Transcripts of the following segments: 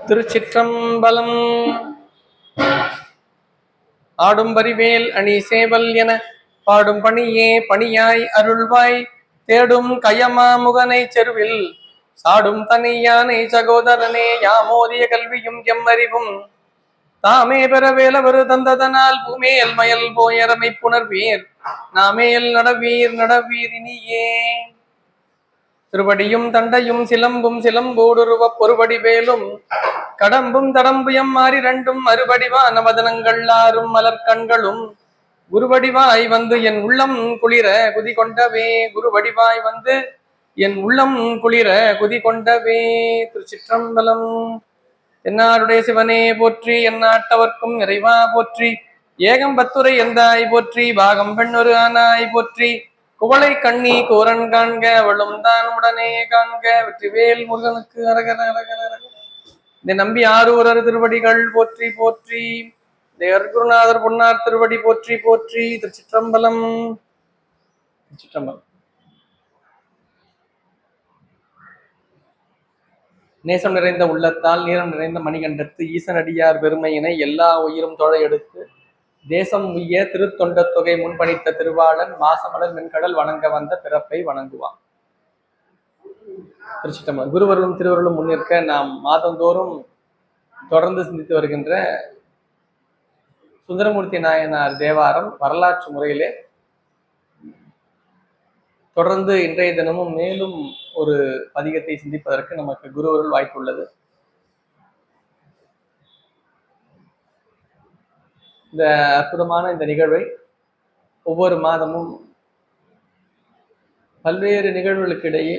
திருச்சிற்றம்பலம். ஆடும் பரிவேல் அணி சேவல் என பாடும் பணியே பணியாய் அருள்வாய் தேடும் கயமா முகனை செருவில் சாடும் தனியானை சகோதரனே யாமோதிய கல்வியும் எம்மறிவும் தாமே பெற வேலவரு தந்ததனால் பூமேல் மயல் போயரமை புணர்வீர் நாமேல் நடவீர் நடவீர் இனியே. திருவடியும் தண்டையும் சிலம்பும் சிலம்போடுருவ பொறுபடி வேலும் கடம்பும் தடம்புயம் மாறி ரெண்டும் மறுபடிவான வதனங்கள் ஆறும் மலர்கண்களும் குருவடிவாய் வந்து என் உள்ளம் குளிர குதி கொண்டவே குருவடிவாய் வந்து என் உள்ளம் குளிர குதி கொண்டவே. திருச்சிற்றம்பலம். என்னாருடைய சிவனே போற்றி, எந்நாட்டவர்க்கும் இறைவா போற்றி, ஏகம் பத்துரை எந்தாய் போற்றி, பாகம் பெண்ணொரு ஆனாய் போற்றி, குவளை கண்ணி கூரன் காண்க வளும் தான் உடனே காண்க வெற்றிவேல் முருகனுக்கு அரகர அரகர அரக. இந்த நம்பி ஆரூரர் திருவடிகள் போற்றி போற்றி, குருநாதர் பொன்னார் திருவடி போற்றி போற்றி. திருச்சிற்றம்பலம். திருச்சிற்றம்பலம். நேசம் நிறைந்த உள்ளத்தால் நீரம் நிறைந்த மணிகண்டத்து ஈசனடியார் பெருமையினை எல்லா உயிரும் தொழ எடுத்து தேசம் உய்ய திருத்தொண்ட தொகை முன்பணித்த திருவாளன் மாசமலர் மென்கடல் வணங்க வந்த பிறப்பை வணங்குவான். திருச்சிற்றம்பலம். குருவர்களும் திருவர்களும் முன்னிற்க நாம் மாதந்தோறும் தொடர்ந்து சிந்தித்து வருகின்ற சுந்தரமூர்த்தி நாயனார் தேவாரம் வரலாற்று முறையிலே தொடர்ந்து இன்றைய தினமும் மேலும் ஒரு பதிகத்தை சிந்திப்பதற்கு நமக்கு குருவருள் வாய்ப்புள்ளது. இந்த அற்புதமான இந்த நிகழ்வை ஒவ்வொரு மாதமும் பல்வேறு நிகழ்வுகளுக்கு இடையே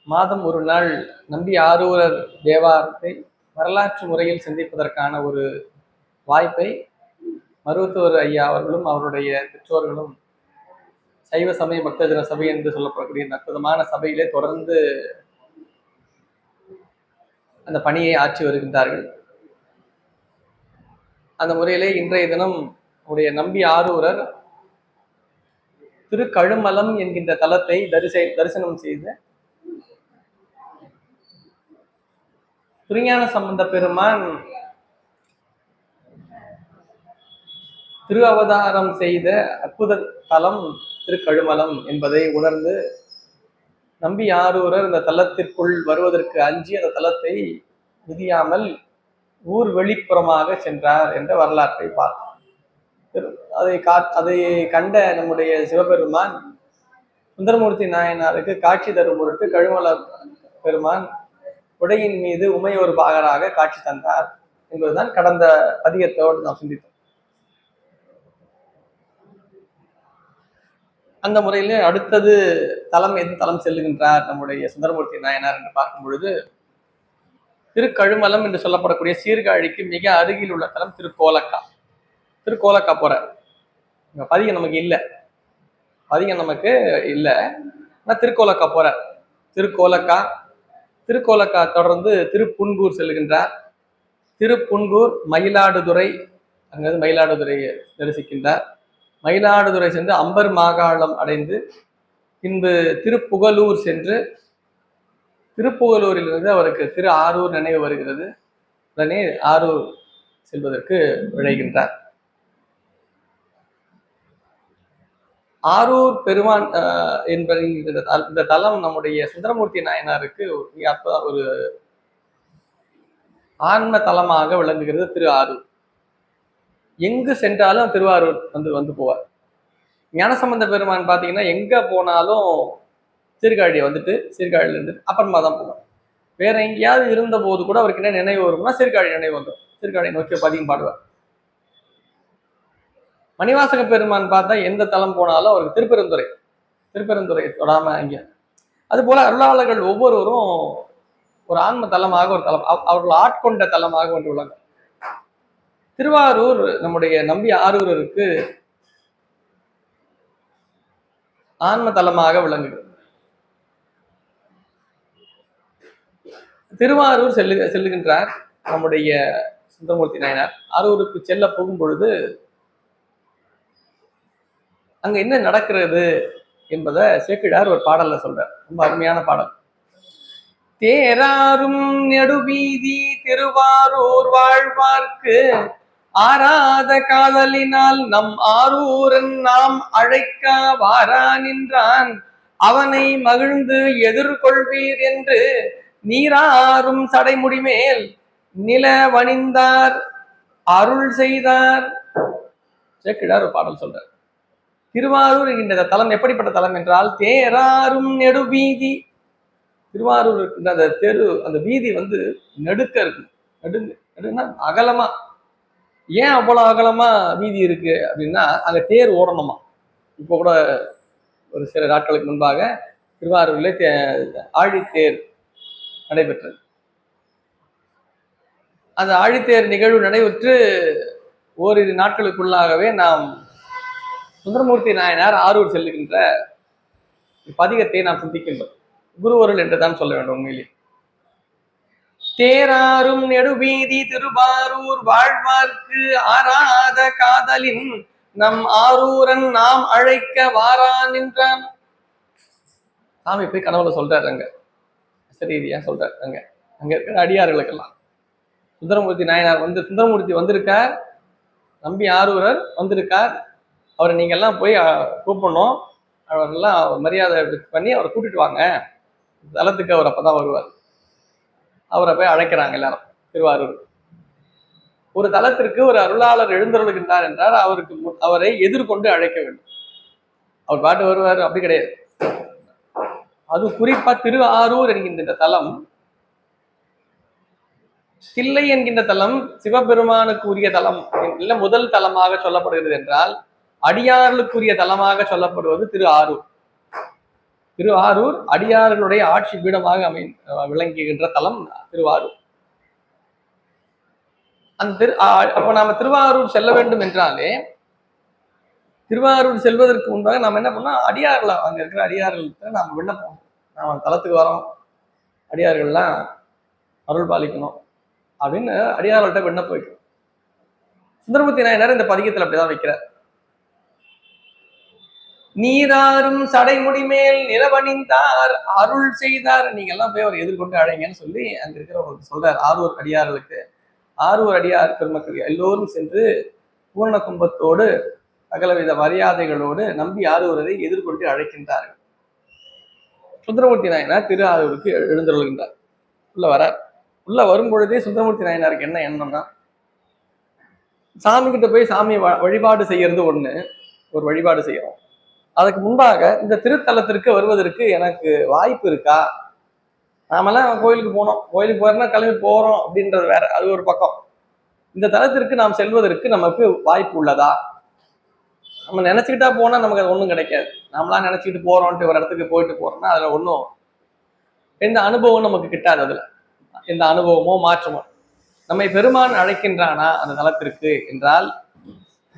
மாதம் ஒரு நாள் நம்பி ஆரூரர் தேவாரத்தை வரலாற்று முறையில் சிந்திப்பதற்கான ஒரு வாய்ப்பை மருவத்தூர் ஐயா அவர்களும் அவருடைய பெற்றோர்களும் சைவ சமய பக்தஜன சபை என்று சொல்லப்படக்கூடிய இந்த அற்புதமான சபையிலே தொடர்ந்து அந்த பணியை ஆற்றி வருகின்றார்கள். அந்த முறையிலே இன்றைய தினம் உடைய நம்பி ஆரூரர் திருக்கழுமலம் என்கின்ற தலத்தை தரிசனம் செய்து திருஞான சம்பந்த பெருமான் திரு அவதாரம் செய்த அற்புத தலம் திருக்கழுமலம் என்பதை உணர்ந்து நம்பி ஆரூரர் இந்த தலத்திற்குள் வருவதற்கு அஞ்சி அந்த தலத்தை மிதியாமல் ஊர் வெளிப்புறமாக சென்றார் என்ற வரலாற்றை பார்த்தோம். அதை கண்ட நம்முடைய சிவபெருமான் சுந்தரமூர்த்தி நாயனாருக்கு காட்சி தரும் பொருட்டு கழுமல பெருமான் உடையின் மீது உமையொரு பாகராக காட்சி தந்தார் என்பதுதான் கடந்த பதிகத்தோடு நாம் சிந்தித்தோம். அந்த முறையில அடுத்தது தலம் எது தலம் செல்லுகின்றார் நம்முடைய சுந்தரமூர்த்தி நாயனார் என்று பார்க்கும் பொழுது திருக்கழுமலம் என்று சொல்லப்படக்கூடிய சீர்காழிக்கு மிக அருகில் உள்ள தலம் திருக்கோலக்கா. திருக்கோலக்கா போற பதிகம் நமக்கு இல்லை, ஆனா திருக்கோலக்கா போற. திருக்கோலக்கா தொடர்ந்து திருப்புன்கூர் செல்லுகின்றார். திருப்புன்கூர் மயிலாடுதுறை, அங்கிருந்து மயிலாடுதுறையை தரிசிக்கின்றார். மயிலாடுதுறை சென்று அம்பர் மாகாளம் அடைந்து பின்பு திருப்புகலூர் சென்று திருப்புகலூரிலிருந்து அவருக்கு திரு ஆரூர் நினைவு வருகிறது. உடனே ஆரூர் செல்வதற்கு விழைகின்றார். ஆரூர் பெருமான் என்பது இந்த தலம் நம்முடைய சுந்தரமூர்த்தி நாயனாருக்கு ஒரு ஆன்ம தலமாக விளங்குகிறது. திரு ஆரூர் எங்கு சென்றாலும் திருவாரூர் வந்து போவார். ஞானசம்பந்த பெருமான் பார்த்தீங்கன்னா எங்க போனாலும் சீர்காழியை வந்துட்டு சீர்காழியில இருந்துட்டு அப்புறமா தான் போவார். வேற எங்கேயாவது இருந்த போது கூட அவருக்கு என்ன நினைவு வரும்னா சீர்காழி நினைவு வந்துடும். சீர்காழியை நோக்கி பதிகம் பாடுவார். மணிவாசக பெருமான் பார்த்தா எந்த தலம் போனாலும் அவருக்கு திருப்பெருந்துறை தொடாம இங்க. அது போல அருளாளர்கள் ஒவ்வொருவரும் ஒரு ஆன்ம தலமாக ஒரு தலம், அவர்கள் ஆட்கொண்ட தலமாக ஒன்று உள்ளாங்க. திருவாரூர் நம்முடைய நம்பி ஆரூரருக்கு ஆன்ம தலமாக விளங்குகிறது. திருவாரூர் செல்லுகின்றார் நம்முடைய சுந்தரமூர்த்தி நாயனார். ஆரூருக்கு செல்ல போகும் பொழுது அங்க என்ன நடக்கிறது என்பதை சேக்கிழார் ஒரு பாடல்ல சொல்றார். ரொம்ப அருமையான பாடல். தேராரும் நெடுவீதி திருவாரூர் வாழ்வார்க்கு ஆராத காதலினால் நம் ஆரூரன் நாம் அழைக்க வாரா நின்றான் அவனை மகிழ்ந்து எதிர்கொள்வீர் என்று நீராறும் சடைமுடி மேல் நிலவணிந்தார் அருள் செய்தார். சேக்கிழார் ஒரு பாடல் சொல்றார். திருவாரூர் என்கின்ற தலம் எப்படிப்பட்ட தலம் என்றால் தேராரும் நெடுவீதி. திருவாரூர் இருக்கின்ற அந்த தெரு, அந்த வீதி நெடுக்க இருக்கு. நெடுன்னா அகலமா. ஏன் அவ்வளவு அகலமா வீதி இருக்கு அப்படின்னா அங்க தேர் ஓடணுமா. இப்போ கூட ஒரு சில நாட்களுக்கு முன்பாக திருவாரூர்ல ஆழித்தேர் நடைபெற்றது. அந்த ஆழித்தேர் நிகழ்வு நடைபெற்று ஓரிரு நாட்களுக்குள்ளாகவே நாம் சுந்தரமூர்த்தி நாயனார் ஆரூர் செல்லுகின்ற பதிகத்தை நாம் சிந்திக்கின்றோம். குருவருள் என்றுதான் சொல்ல வேண்டும். உண்மையிலே தேராரும் நெடுவீதி திருவாரூர் வாழ்வார்க்கு ஆராத காதலின் நம் ஆரூரன் நாம் அழைக்க வாரான் என்றான். சாமி போய் கனவுல சொல்றாரு. அங்க சரீதியா சொல்றாரு. அங்க இருக்கிற அடியார்களுக்கெல்லாம் சுந்தரமூர்த்தி நாயனார் சுந்தரமூர்த்தி வந்திருக்கார், நம்பி ஆரூரர் வந்திருக்கார், அவரை நீங்க எல்லாம் போய் கூப்பிடணும், அவரெல்லாம் மரியாதை பண்ணி அவரை கூட்டிட்டு வாங்க தலத்துக்கு. அவர் அப்பதான் வருவார். அவரை போய் அழைக்கிறாங்க எல்லாரும். திருவாரூர் ஒரு தலத்திற்கு ஒரு அருளாளர் எழுந்தருளுகின்றார் என்றால் அவரை எதிர்கொண்டு அழைக்க வேண்டும். அவர் பாட்டு வருவார் அப்படி கிடையாது. அது குறிப்பா திருவாரூர் என்கின்ற இந்த தலம், தில்லை என்கின்ற தலம் சிவபெருமானுக்கு உரிய தலம் இல்ல முதல் தலமாக சொல்லப்படுகிறது என்றால் அடியார்களுக்குரிய தலமாக சொல்லப்படுவது திரு ஆரூர். திரு ஆரூர் அடியார்களுடைய ஆட்சி பீடமாக விளங்குகின்ற தலம் திருவாரூர். அப்ப நாம திருவாரூர் செல்ல வேண்டும் என்றாலே திருவாரூர் செல்வதற்கு முன்பாக நாம் என்ன பண்ணோம், அடியார்கள் அங்க இருக்கிற அடியார்களுக்கு நாம் விண்ணப்பம், நாம் தலத்துக்கு வரோம், அடியார்கள்லாம் அருள் பாலிக்கணும் அப்படின்னு அடியார்கள்ட்ட விண்ணப்பம் வைக்கணும். சுந்தரமூர்த்தி நாயனார் இந்த பதிகத்தில் அப்படிதான் வைக்கிறார். நீராறும் சடைமுடி மேல் நிலவணிந்தார் அருள் செய்தார். நீங்க எல்லாம் போய் அவர் எதிர்கொண்டு அழைங்கன்னு சொல்லி அங்க இருக்கிறவங்களுக்கு சொல்றார். ஆரூர் அடியார்களுக்கு, ஆரூர் அடியார் பெருமக்கள் எல்லோரும் சென்று பூர்ண கும்பத்தோடு சகலவித மரியாதைகளோடு நம்பி ஆரூரரை எதிர்கொண்டு அழைக்கின்றார்கள். சுந்தரமூர்த்தி நாயனார் திரு ஆரூருக்கு எழுந்தருள்கின்றார். உள்ள வரார். உள்ள வரும் பொழுதே சுந்தரமூர்த்தி நாயனாருக்கு என்ன எண்ணம்னா, சாமி கிட்ட போய் சாமி வழிபாடு செய்யறது ஒரு வழிபாடு செய்யறோம். அதுக்கு முன்பாக இந்த திருத்தலத்திற்கு வருவதற்கு எனக்கு வாய்ப்பு இருக்கா? நாமெல்லாம் கோயிலுக்கு போனோம், கோயிலுக்கு போறோம்னா கிளம்பி போறோம் அப்படின்றது வேற, அது ஒரு பக்கம். இந்த தலத்திற்கு நாம் செல்வதற்கு நமக்கு வாய்ப்பு உள்ளதா? நம்ம நினைச்சுக்கிட்டா போனா நமக்கு அது ஒன்றும் கிடைக்காது. நாமளாம் நினைச்சுக்கிட்டு போறோம்ட்டு ஒரு இடத்துக்கு போயிட்டு போறோம்னா அதுல ஒன்றும் எந்த அனுபவம் நமக்கு கிட்டாது. அதுல எந்த அனுபவமோ மாற்றமோ. நம்மை பெருமான் அழைக்கின்றானா அந்த தலத்திற்கு என்றால்,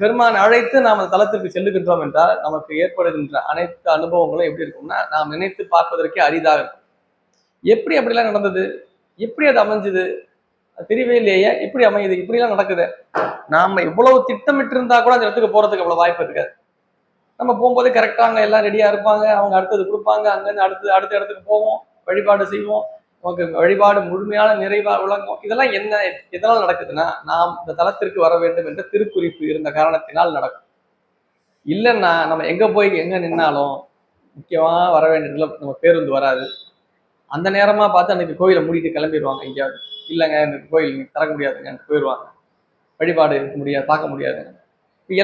பெருமான் அழைத்து நாம் அந்த தலத்திற்கு செல்லுகின்றோம் என்றால் நமக்கு ஏற்படுகின்ற அனைத்து அனுபவங்களும் எப்படி இருக்கும்னா நாம் நினைத்து பார்ப்பதற்கே அரிதாக இருக்கும். எப்படி அப்படிலாம் நடந்தது, எப்படி அது அமைஞ்சது தெரியவே இல்லையே, எப்படி அமையுது, இப்படிலாம் நடக்குது. நாம இவ்வளவு திட்டமிட்டு இருந்தா கூட அந்த இடத்துக்கு போறதுக்கு அவ்வளவு வாய்ப்பு இருக்காது. நம்ம போகும்போது கரெக்டா அங்க எல்லாம் ரெடியா இருப்பாங்க, அவங்க அடுத்தது கொடுப்பாங்க, அங்கிருந்து அடுத்த இடத்துக்கு போவோம், வழிபாடு செய்வோம், நமக்கு வழிபாடு முழுமையான நிறைவா விளங்கும். இதெல்லாம் எதனால் நடக்குதுன்னா நாம் இந்த தலத்திற்கு வர வேண்டும் என்ற திருக்குறிப்பு இருந்த காரணத்தினால் நடக்கும். இல்லைன்னா நம்ம எங்க போய் எங்க நின்னாலும் முக்கியமா வர வேண்டியதுல நம்ம பேருந்து வராது. அந்த நேரமா பார்த்து அன்னைக்கு கோயிலை மூடிட்டு கிளம்பிடுவாங்க. எங்கேயாவது இல்லைங்க எனக்கு கோயில் திறக்க முடியாதுங்க போயிடுவாங்க, வழிபாடு இருக்க முடியாது, பார்க்க முடியாதுங்க.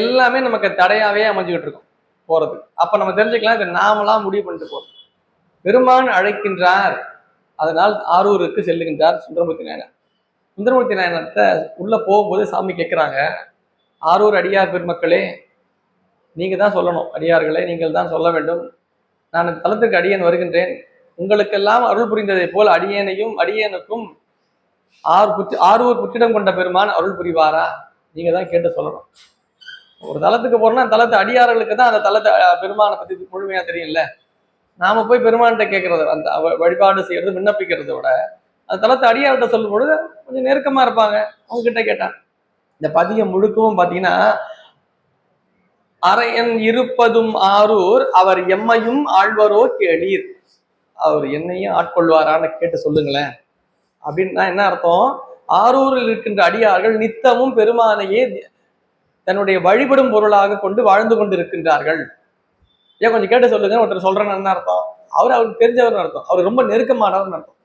எல்லாமே நமக்கு தடையாவே அமைஞ்சுக்கிட்டு இருக்கும் போறது. அப்ப நம்ம தெரிஞ்சுக்கலாம், இது நாமெல்லாம் முடிவு பண்ணிட்டு போறோம். பெருமான் அழைக்கின்றார், அதனால் ஆரூருக்கு செல்லுகின்றார் சுந்தரமூர்த்தி நாயனார். சுந்தரமூர்த்தி நாயனார்கிட்ட உள்ள போகும்போது சாமி கேட்கிறாங்க, ஆரூர் அடியார் பெருமக்களே, நீங்க தான் சொல்லணும், அடியார்களே நீங்கள் தான் சொல்ல வேண்டும். நான் தலத்துக்கு அடியேன் வருகின்றேன், உங்களுக்கெல்லாம் அருள் புரிந்ததை போல் அடியேனுக்கும் ஆரூர் புற்றிடம் கொண்ட பெருமான் அருள் புரிவாரா? நீங்க தான் கேட்டு சொல்லணும். ஒரு தலத்துக்கு போறோம்னா தலத்து அடியார்களுக்கு தான் அந்த தலத்தை பெருமானை பத்தி முழுமையா தெரியும்ல. நாம போய் பெருமான்கிட்ட கேட்கறது, அந்த வழிபாடு செய்யறது, விண்ணப்பிக்கிறத விட அந்த தலத்தை அடியார்கிட்ட சொல்லும் பொழுது கொஞ்சம் நெருக்கமா இருப்பாங்க. அவங்க கிட்ட கேட்டான். இந்த பதிகம் முழுக்கவும் பாத்தீங்கன்னா, அரையன் இருப்பதும் ஆரூர் அவர் எம்மையும் ஆழ்வரோ கேளீர். அவர் என்னையும் ஆட்கொள்வாரான்னு கேட்டு சொல்லுங்களேன் அப்படின்னா என்ன அர்த்தம்? ஆரூரில் இருக்கின்ற அடியார்கள் நித்தமும் பெருமானையே தன்னுடைய வழிபடும் பொருளாக கொண்டு வாழ்ந்து கொண்டு இருக்கின்றார்கள். ஏன் கொஞ்சம் கேட்டு சொல்லுங்க. ஒருத்தர் சொல்றேன்னு என்ன அர்த்தம்? அவருக்கு தெரிஞ்சவர்னு அர்த்தம். அவர் ரொம்ப நெருக்கமானவர்னு அர்த்தம்.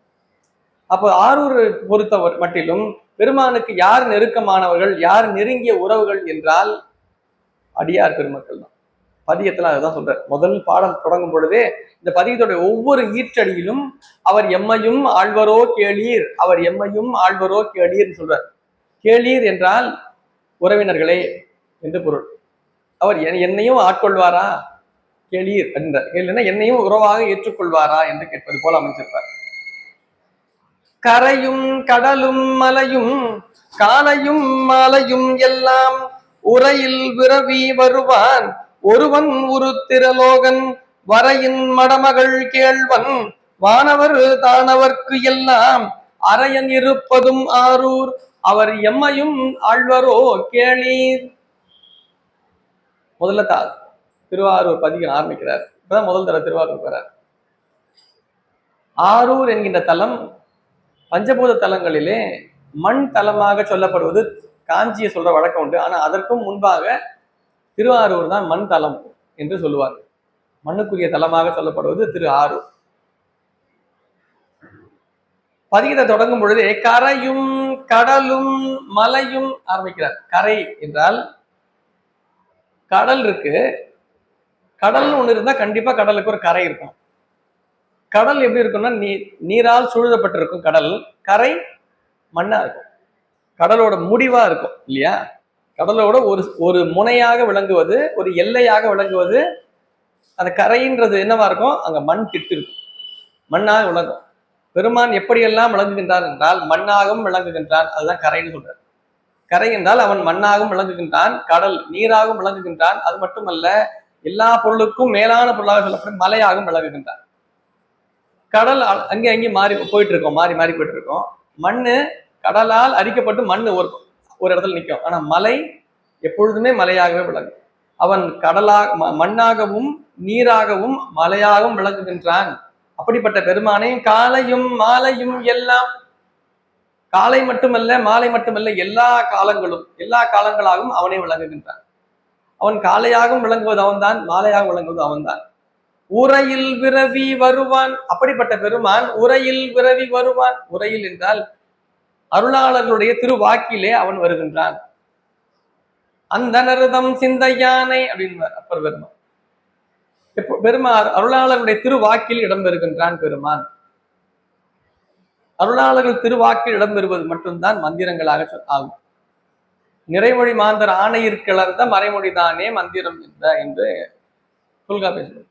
அப்போ ஆரூர் பொறுத்தவர் மட்டிலும் பெருமானுக்கு யார் நெருக்கமானவர்கள், யார் நெருங்கிய உறவுகள் என்றால் அடியார் பெருமக்கள் தான். பதியத்துல அதுதான் சொல்றார். முதல் பாடல் தொடங்கும் பொழுதே இந்த பதியத்துடைய ஒவ்வொரு ஈற்றடியிலும் அவர் எம்மையும் ஆழ்வரோ கேளீர், அவர் எம்மையும் ஆழ்வரோ கேளீர் சொல்றார். கேளீர் என்றால் உறவினர்களே என்று பொருள். அவர் என்னையும் ஆட்கொள்வாரா கேளீர் என்றார். கேள்வினா என்னையும் உறவாக ஏற்றுக்கொள்வாரா என்று கேட்பது போல அமைச்சிருப்பார். கரையும் கடலும் மலையும் காலையும் மாலையும் எல்லாம் உரையில் விரவி வருவான் ஒருவன் உரு திரலோகன் வரையின் மடமகள் கேள்வன் வானவர் தானவர்க்கு எல்லாம் அரையன் இருப்பதும் ஆரூர் அவர் எம்மையும் ஆழ்வரோ கேளீர். முதல்ல திருவாரூர் பதிகம் ஆரம்பிக்கிறார். இப்பதான் முதல் தர திருவாரூர் வரார். ஆரூர் என்கின்ற தலம் பஞ்சபூத தலங்களிலே மண் தலமாக சொல்லப்படுவது காஞ்சியை சொல்ற வழக்கம் உண்டு. ஆனா அதற்கும் முன்பாக திருவாரூர் தான் மண் தலம் என்று சொல்லுவார். மண்ணுக்குரிய தலமாக சொல்லப்படுவது திரு ஆரூர். பதிகத்தை தொடங்கும் பொழுதே கரையும் கடலும் மலையும் ஆரம்பிக்கிறார். கரை என்றால் கடல் இருக்கு. கடல்னு ஒண்ணு இருந்தா கண்டிப்பா கடலுக்கு ஒரு கரை இருக்கும். கடல் எப்படி இருக்கும்னா நீரால் சூழப்பட்டிருக்கும் கடல். கரை மண்ணா இருக்கும். கடலோட முடிவா இருக்கும் இல்லையா? கடலோட ஒரு முனையாக விளங்குவது, ஒரு எல்லையாக விளங்குவது அந்த கரைன்றது என்னவா இருக்கும்? அங்க மண் கிட்டு இருக்கும், மண்ணாக விளங்கும். பெருமான் எப்படியெல்லாம் விளங்குகின்றான் என்றால் மண்ணாகவும் விளங்குகின்றான். அதுதான் கரைன்னு சொல்றார். கரை என்றால் அவன் மண்ணாகவும் விளங்குகின்றான், கடல் நீராகவும் விளங்குகின்றான். அது மட்டுமல்ல, எல்லா பொருளுக்கும் மேலான பொருளாக சொல்லப்படும் மலையாகவும் விளங்குகின்றான். கடல் அங்கே அங்கேயும் மாறி போயிட்டு இருக்கோம், மாறி மாறி போயிட்டு இருக்கோம். மண்ணு கடலால் அரிக்கப்பட்டு மண் ஒரு இடத்துல நிற்கும். ஆனா மலை எப்பொழுதுமே மலையாகவே விளங்கும். அவன் மண்ணாகவும் நீராகவும் மலையாகவும் விளங்குகின்றான். அப்படிப்பட்ட பெருமானை காலையும் மாலையும் எல்லாம், காலை மட்டுமல்ல மாலை மட்டுமல்ல எல்லா காலங்களாகவும் அவனே விளங்குகின்றான். அவன் காலையாகவும் விளங்குவது அவன்தான், மாலையாக விளங்குவது அவன்தான். உரையில் விரவி வருவான். அப்படிப்பட்ட பெருமான் உரையில் விரவி வருவான். உரையில் என்றால் அருளாளர்களுடைய திருவாக்கிலே அவன் வருகின்றான். அந்த நருதம் சிந்தையானை அப்படின்னு அப்பர் பெருமான். பெருமான் அருளாளர்களுடைய திருவாக்கில் இடம்பெறுகின்றான் பெருமான். அருளாளர்கள் திருவாக்கில் இடம்பெறுவது மட்டும்தான் மந்திரங்களாக ஆகும். நிறைமொழி மாந்தர் ஆணையிற் கிளர்ந்த மறைமொழிதானே மந்திரம் என்று தொல்காப்பியர்.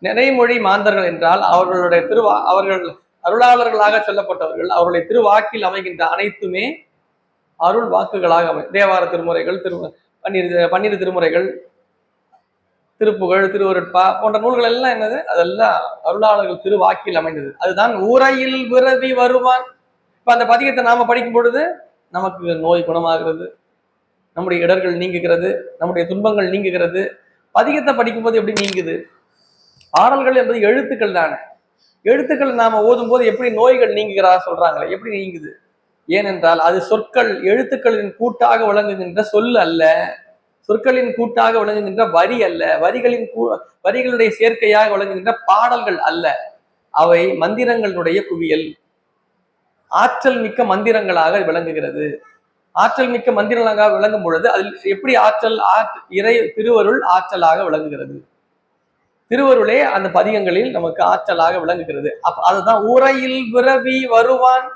நிறைமொழி மாந்தர்கள் என்றால் அவர்கள் அருளாளர்களாக சொல்லப்பட்டவர்கள். அவருடைய திருவாக்கில் அமைகின்ற அனைத்துமே அருள் வாக்குகளாக தேவார திருமுறைகள், பன்னிரு திருமுறைகள், திருப்புகழ், திருவருட்பா போன்ற நூல்கள் எல்லாம் என்னது? அதெல்லாம் அருளாளர்கள் திருவாக்கில் அமைந்தது. அதுதான் உரையில் விரவி வருவான். இப்ப அந்த பதிகத்தை நாம படிக்கும் பொழுது நமக்கு நோய் குணமாகிறது, நம்முடைய இடர்கள் நீங்குகிறது, நம்முடைய துன்பங்கள் நீங்குகிறது. பதிகத்தை படிக்கும்போது எப்படி நீங்குது? பாடல்கள் என்பது எழுத்துக்கள் தானே. எழுத்துக்கள் நாம ஓதும் போது எப்படி நோய்கள் நீங்குகிறா சொல்றாங்களே, எப்படி நீங்குது? ஏனென்றால் அது சொற்கள், எழுத்துக்களின் கூட்டாக விளங்குகின்ற சொல் அல்ல, சொற்களின் கூட்டாக விளங்குகின்ற வரி அல்ல, வரிகளுடைய சேர்க்கையாக விளங்குகின்ற பாடல்கள் அல்ல. அவை மந்திரங்களுடைய குவியல், ஆற்றல் மிக்க மந்திரங்களாக விளங்குகிறது. ஆற்றல் மிக்க மந்திரங்களாக விளங்கும் பொழுது அதில் எப்படி திருவருள் ஆற்றலாக விளங்குகிறது. திருவருளே அந்த பதிகங்களில் நமக்கு ஆற்றலாக விளங்குகிறது. அதுதான் உரையில் விரவி வருவான்.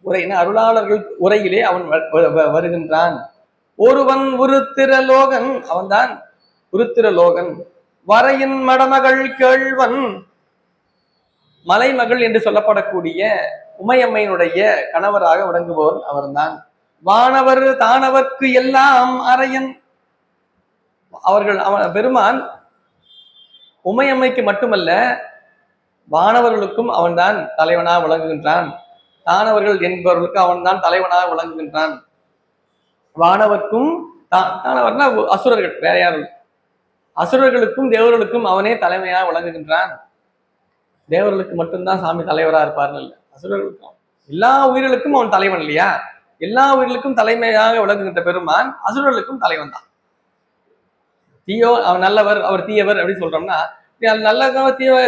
உரையின அருளாளர்கள் உரையிலே அவன் வருகின்றான். ஒருவன் உருத்திரலோகன், அவன்தான் உருத்திரலோகன். வரையின் மடமகள் கேள்வன், மலைமகள் என்று சொல்லப்படக்கூடிய உமையம்மையினுடைய கணவராக விளங்குபவன் அவர்தான். வானவர் தானவர்க்கு எல்லாம் அரையன். பெருமான் உமையம்மைக்கு மட்டுமல்ல, வானவர்களுக்கும் அவன்தான் தலைவனாக விளங்குகின்றான். தானவர்கள் என்பவர்களுக்கு அவன்தான் தலைவனாக விளங்குகின்றான். வானவர்க்கும் தானவர்னா அசுரர்கள், வேற யாரும். அசுரர்களுக்கும் தேவர்களுக்கும் அவனே தலைமையாக விளங்குகின்றான். தேவர்களுக்கு மட்டும்தான் சாமி தலைவரா இருப்பாருன்னு இல்லை, அசுரர்களுக்கும் எல்லா உயிர்களுக்கும் அவன் தலைவன் இல்லையா? எல்லா உயிர்களுக்கும் தலைமையாக விளங்குகின்ற பெருமான் அசுரர்களுக்கும் தலைவன் தான். அவன் நல்லவர், அவர் தீயவர் அப்படின்னு சொல்றோம்னா, நல்ல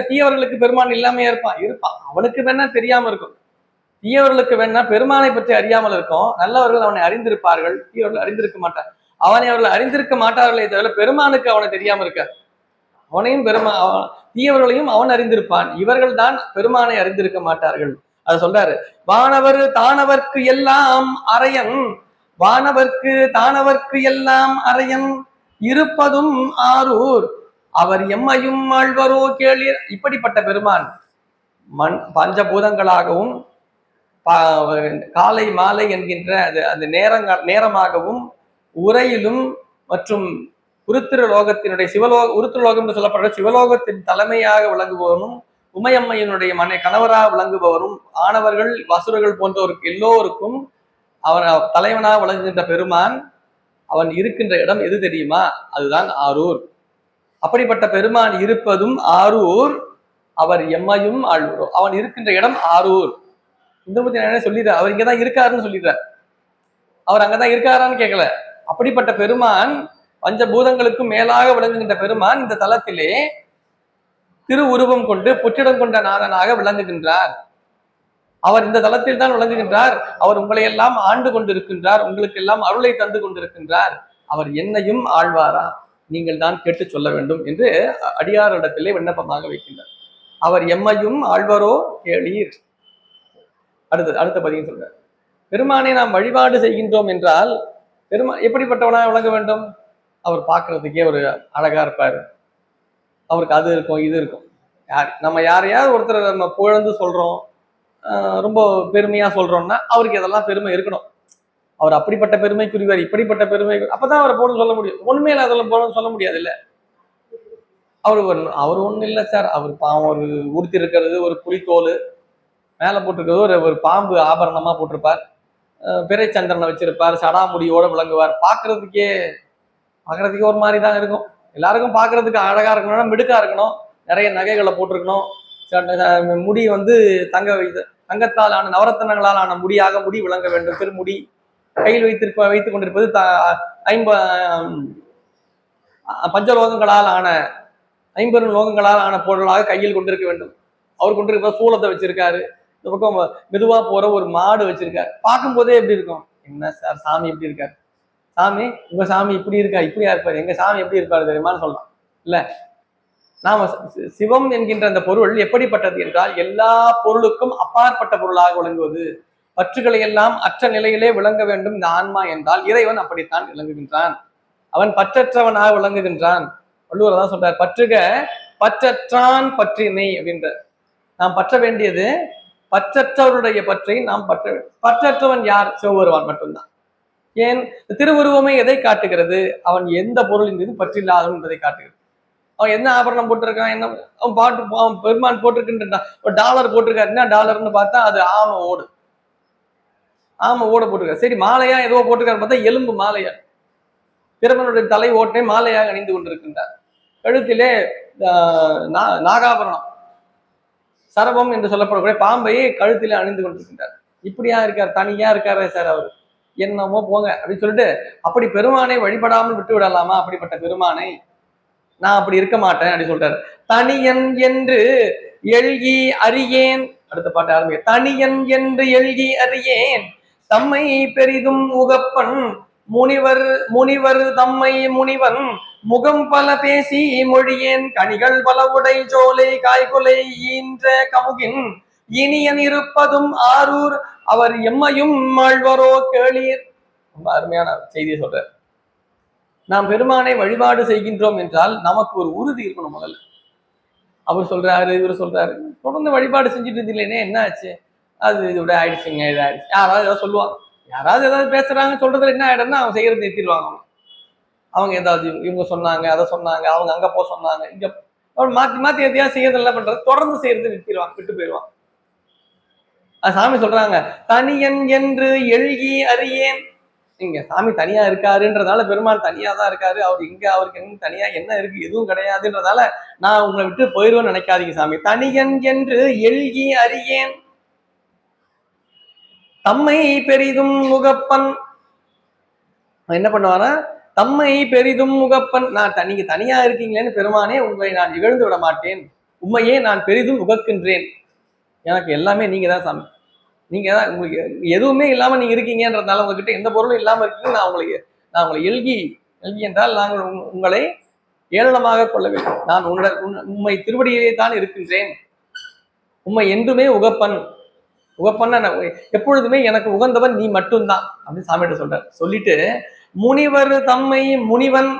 தீயவர்களுக்கு பெருமான் இல்லாம இருப்பான். அவனுக்கு வேணா தெரியாம இருக்கும். தீயவர்களுக்கு வேணா பெருமானை பற்றி அறியாமல் இருக்கும். நல்லவர்கள் அவனை அறிந்திருப்பார்கள், தீயவர்கள் அறிந்திருக்க மாட்டார். அவர்கள் அறிந்திருக்க மாட்டார்களே தவிர பெருமானுக்கு அவனை தெரியாம இருக்கார். அவனையும் தீயவர்களையும் அவன் அறிந்திருப்பான். இவர்கள் தான் பெருமானை அறிந்திருக்க மாட்டார்கள். அதை சொல்றாரு. வானவர் தானவர்க்கு எல்லாம் அரையன், வானவர்க்கு தானவர்க்கு எல்லாம் அரையன், இருப்பதும் ஆரூர், அவர் எம்மையும் ஆழ்வரோ கேளீர். இப்படிப்பட்ட பெருமான் பஞ்சபூதங்களாகவும் காலை மாலை என்கின்ற அது நேரமாகவும் உரையிலும் மற்றும் உருத்திரலோகத்தினுடைய உருத்திரலோகம் என்று சொல்லப்படுற சிவலோகத்தின் தலைமையாக விளங்குபவரும் உமையம்மையினுடைய கணவராக விளங்குபவரும் ஆனவர்கள் வசுரர்கள் போன்றவருக்கு எல்லோருக்கும் அவன் தலைவனாக விளங்குகின்ற பெருமான் அவன் இருக்கின்ற இடம் எது தெரியுமா? அதுதான் ஆரூர். அப்படிப்பட்ட பெருமான் இருப்பதும் ஆரூர், அவர் எம்மையும் ஆழ்வரோ. அவன் இருக்கின்ற இடம் ஆரூர். சுந்தரமூர்த்தி என்ன சொல்லிடுறார்? அவர் இங்கதான் இருக்காருன்னு சொல்லிடுறார். அவர் அங்கதான் இருக்காரான்னு கேட்கல. அப்படிப்பட்ட பெருமான் பஞ்சபூதங்களுக்கும் மேலாக விளங்குகின்ற பெருமான் இந்த தலத்திலே திரு உருவம் கொண்டு புற்றிடம் கொண்ட நாதனாக விளங்குகின்றார். அவர் இந்த தலத்தில் தான் விளங்குகின்றார். அவர் உங்களை எல்லாம் ஆண்டு கொண்டிருக்கின்றார், உங்களுக்கு எல்லாம் அருளை தந்து கொண்டிருக்கின்றார். அவர் என்னையும் ஆழ்வாரா, நீங்கள் தான் கேட்டு சொல்ல வேண்டும் என்று அடியாரிடத்திலே விண்ணப்பமாக வைக்கின்றார். அவர் எம்மையும் ஆழ்வாரோ கேளீர். அடுத்த பதியம் சொல்றார். பெருமானை நாம் வழிபாடு செய்கின்றோம் என்றால் எப்படிப்பட்டவனாக விளங்க வேண்டும்? அவர் பார்க்கறதுக்கே ஒரு அழகா இருப்பாரு. அவருக்கு அது இருக்கும், இது இருக்கும். நம்ம யாரையாவது ஒருத்தர் நம்ம புகழ்ந்து சொல்றோம், ரொம்ப பெருமையா சொல்றோம்னா அவருக்கு இதெல்லாம் பெருமை இருக்கணும். அவர் அப்படிப்பட்ட பெருமைக்குரியவர், இப்படிப்பட்ட பெருமை, அப்பதான் அவரை போட சொல்ல முடியும். உண்மையில அதெல்லாம் போட சொல்ல முடியாது இல்ல. அவர் ஒண்ணும் இல்லை சார். அவர் பாவம் ஒரு உடுத்தி இருக்கிறது ஒரு புலித்தோல், மேல போட்டிருக்கிறது ஒரு பாம்பு ஆபரணமா போட்டிருப்பார், பிறை சந்திரனை வச்சிருப்பார், சடாமுடியோட விளங்குவார். பார்க்கறதுக்கே ஒரு மாதிரி தான் இருக்கும். எல்லாருக்கும் பார்க்கறதுக்கு அழகா இருக்கணும்னா மிடுக்கா இருக்கணும், நிறைய நகைகளை போட்டிருக்கணும், முடி தங்கத்தால் ஆன நவரத்தனங்களால் ஆன முடி விளங்க வேண்டும், திருமுடி. கையில் வைத்துக் கொண்டிருப்பது பஞ்சலோகங்களால் ஆன 50 லோகங்களால் ஆன பொருளாக கையில் கொண்டிருக்க வேண்டும். அவர் கொண்டிருக்கிற சூலத்தை வச்சிருக்காரு. இந்த பக்கம் மெதுவா போற ஒரு மாடு வச்சிருக்காரு. பார்க்கும் போதே எப்படி இருக்கும்? என்ன சார் சாமி எப்படி இருக்காரு? சாமி உங்க சாமி இப்படி இருக்கா, இப்படியா இருப்பாரு, எங்க சாமி எப்படி இருப்பாரு தெரியுமான்னு சொல்லலாம் இல்ல. நாம சிவம் என்கின்ற அந்த பொருள் எப்படிப்பட்டது என்றால் எல்லா பொருளுக்கும் அப்பாற்பட்ட பொருளாக விளங்குவது. பற்றுகளை எல்லாம் அற்ற நிலையிலே விளங்க வேண்டும் இந்த ஆன்மா என்றால் இறைவன் அப்படித்தான் விளங்குகின்றான். அவன் பற்றற்றவனாக விளங்குகின்றான். வள்ளுவர் தான் சொல்றார், பற்றற்றான் பற்றினை அப்படின்ற. நாம் பற்ற வேண்டியது பற்றற்றவருடைய பற்றை நாம் பற்றற்றவன் யார்? சிவபெருமான் மட்டும்தான். ஏன்? திருவுருவமே எதை காட்டுகிறது? அவன் எந்த பொருளின் மீது பற்றில்லாதவன் என்பதை காட்டுகிறது. அவன் என்ன ஆபரணம் போட்டிருக்கான், என்ன அவன் பெருமான் போட்டிருக்கின்ற ஒரு டாலர் போட்டிருக்காரு. என்ன டாலர்னு பார்த்தா அது ஆம ஓட போட்டிருக்காரு. சரி, மாலையா ஏதோ போட்டிருக்காரு பார்த்தா எலும்பு மாலையா. பிரமனுடைய தலை ஓட்டை மாலையாக அணிந்து கொண்டிருக்கின்றார். கழுத்திலே நாகாபரணம் சரபம் என்று சொல்லப்படக்கூடிய பாம்பையே கழுத்திலே அணிந்து கொண்டிருக்கின்றார். இப்படியா இருக்கார், தனியா இருக்காரு சார் அவர், என்னமோ போங்க அப்படின்னு சொல்லிட்டு அப்படி பெருமானை வழிபடாமல் விட்டு விடலாமா? அப்படிப்பட்ட பெருமானை நான் அப்படி இருக்க மாட்டேன் அப்படி சொல்றாரு. தனியன் என்று எழுகி அறியேன். அடுத்த பாட்டு ஆரம்பிக்க. தனியன் என்று எழுகி அறியேன், தம்மை பெரிதும் உகப்பன் முனிவர் தம்மை முனிவன் முகம் பல பேசி மொழியேன், கனிகள் பல உடை ஜோலை காய்கொலை ஈன்ற கமுகின் இனியன் இருப்பதும் ஆரூர், அவர் எம்மையும் ஆழ்வரோ கேளீர். ரொம்ப அருமையான செய்தியை சொல்றார். நாம் பெருமானை வழிபாடு செய்கின்றோம் என்றால் நமக்கு ஒரு உறுதி இருக்கணும். முதல்ல அவர் சொல்றாரு, இவர் சொல்றாரு, தொடர்ந்து வழிபாடு செஞ்சுட்டு இருந்தீங்களே என்ன ஆச்சு, அது இதோட ஆயிடுச்சுங்க, இதாயிடுச்சு. யாராவது ஏதாவது சொல்லுவாங்க, யாராவது ஏதாவது பேசுறாங்க, சொல்றதுல என்ன ஆயிடும்னா அவங்க செய்யறது நிறுத்திடுவாங்க. அவங்க ஏதாவது இவங்க சொன்னாங்க, அதை சொன்னாங்க, அவங்க அங்க போக சொன்னாங்க, இங்க மாத்தி எதையாவது செய்யறது என்ன பண்றது, தொடர்ந்து செய்யறது நிறுத்திடுவாங்க, விட்டு போயிடுவாங்க. சாமி சொல்றாங்க, தனியன் என்று எழுகி அறியேன். இங்க சாமி தனியா இருக்காருன்றதால பெருமாள் தனியா தான் இருக்காரு, அவர் இங்க அவருக்கு என்ன தனியா என்ன இருக்கு, எதுவும் கிடையாதுன்றதால நான் உங்களை விட்டு போயிடுவேன்னு நினைக்காதீங்க சாமி. தனியன் என்று எல்கி அறியேன் தம்மை பெரிதும் முகப்பன். என்ன பண்ணுவானா, தம்மை பெரிதும் முகப்பன், நான் நீங்க தனியா இருக்கீங்களேன்னு பெருமானே உங்களை நான் இகழ்ந்து விட மாட்டேன், உண்மையே நான் பெரிதும் உகக்கின்றேன், எனக்கு எல்லாமே நீங்க தான் சாமி, நீங்க தான், உங்களுக்கு எதுவுமே இல்லாம நீங்க இருக்கீங்கன்றதுனால, உங்ககிட்ட எந்த பொருளும் இல்லாம இருக்கீங்க, நான் உங்களை எல்கி என்றால் நாங்கள் உங்களை ஏளனமாக கொள்ளவில்லை, நான் உண்மை திருவடியிலே தான் இருக்கின்றேன், உண்மை என்றுமே உகப்பன், உகப்பன்னா எப்பொழுதுமே எனக்கு உகந்தவன் நீ மட்டும்தான் அப்படின்னு சாமிகிட்ட சொல்றார். சொல்லிட்டு முனிவர் தம்மை முனிவன்,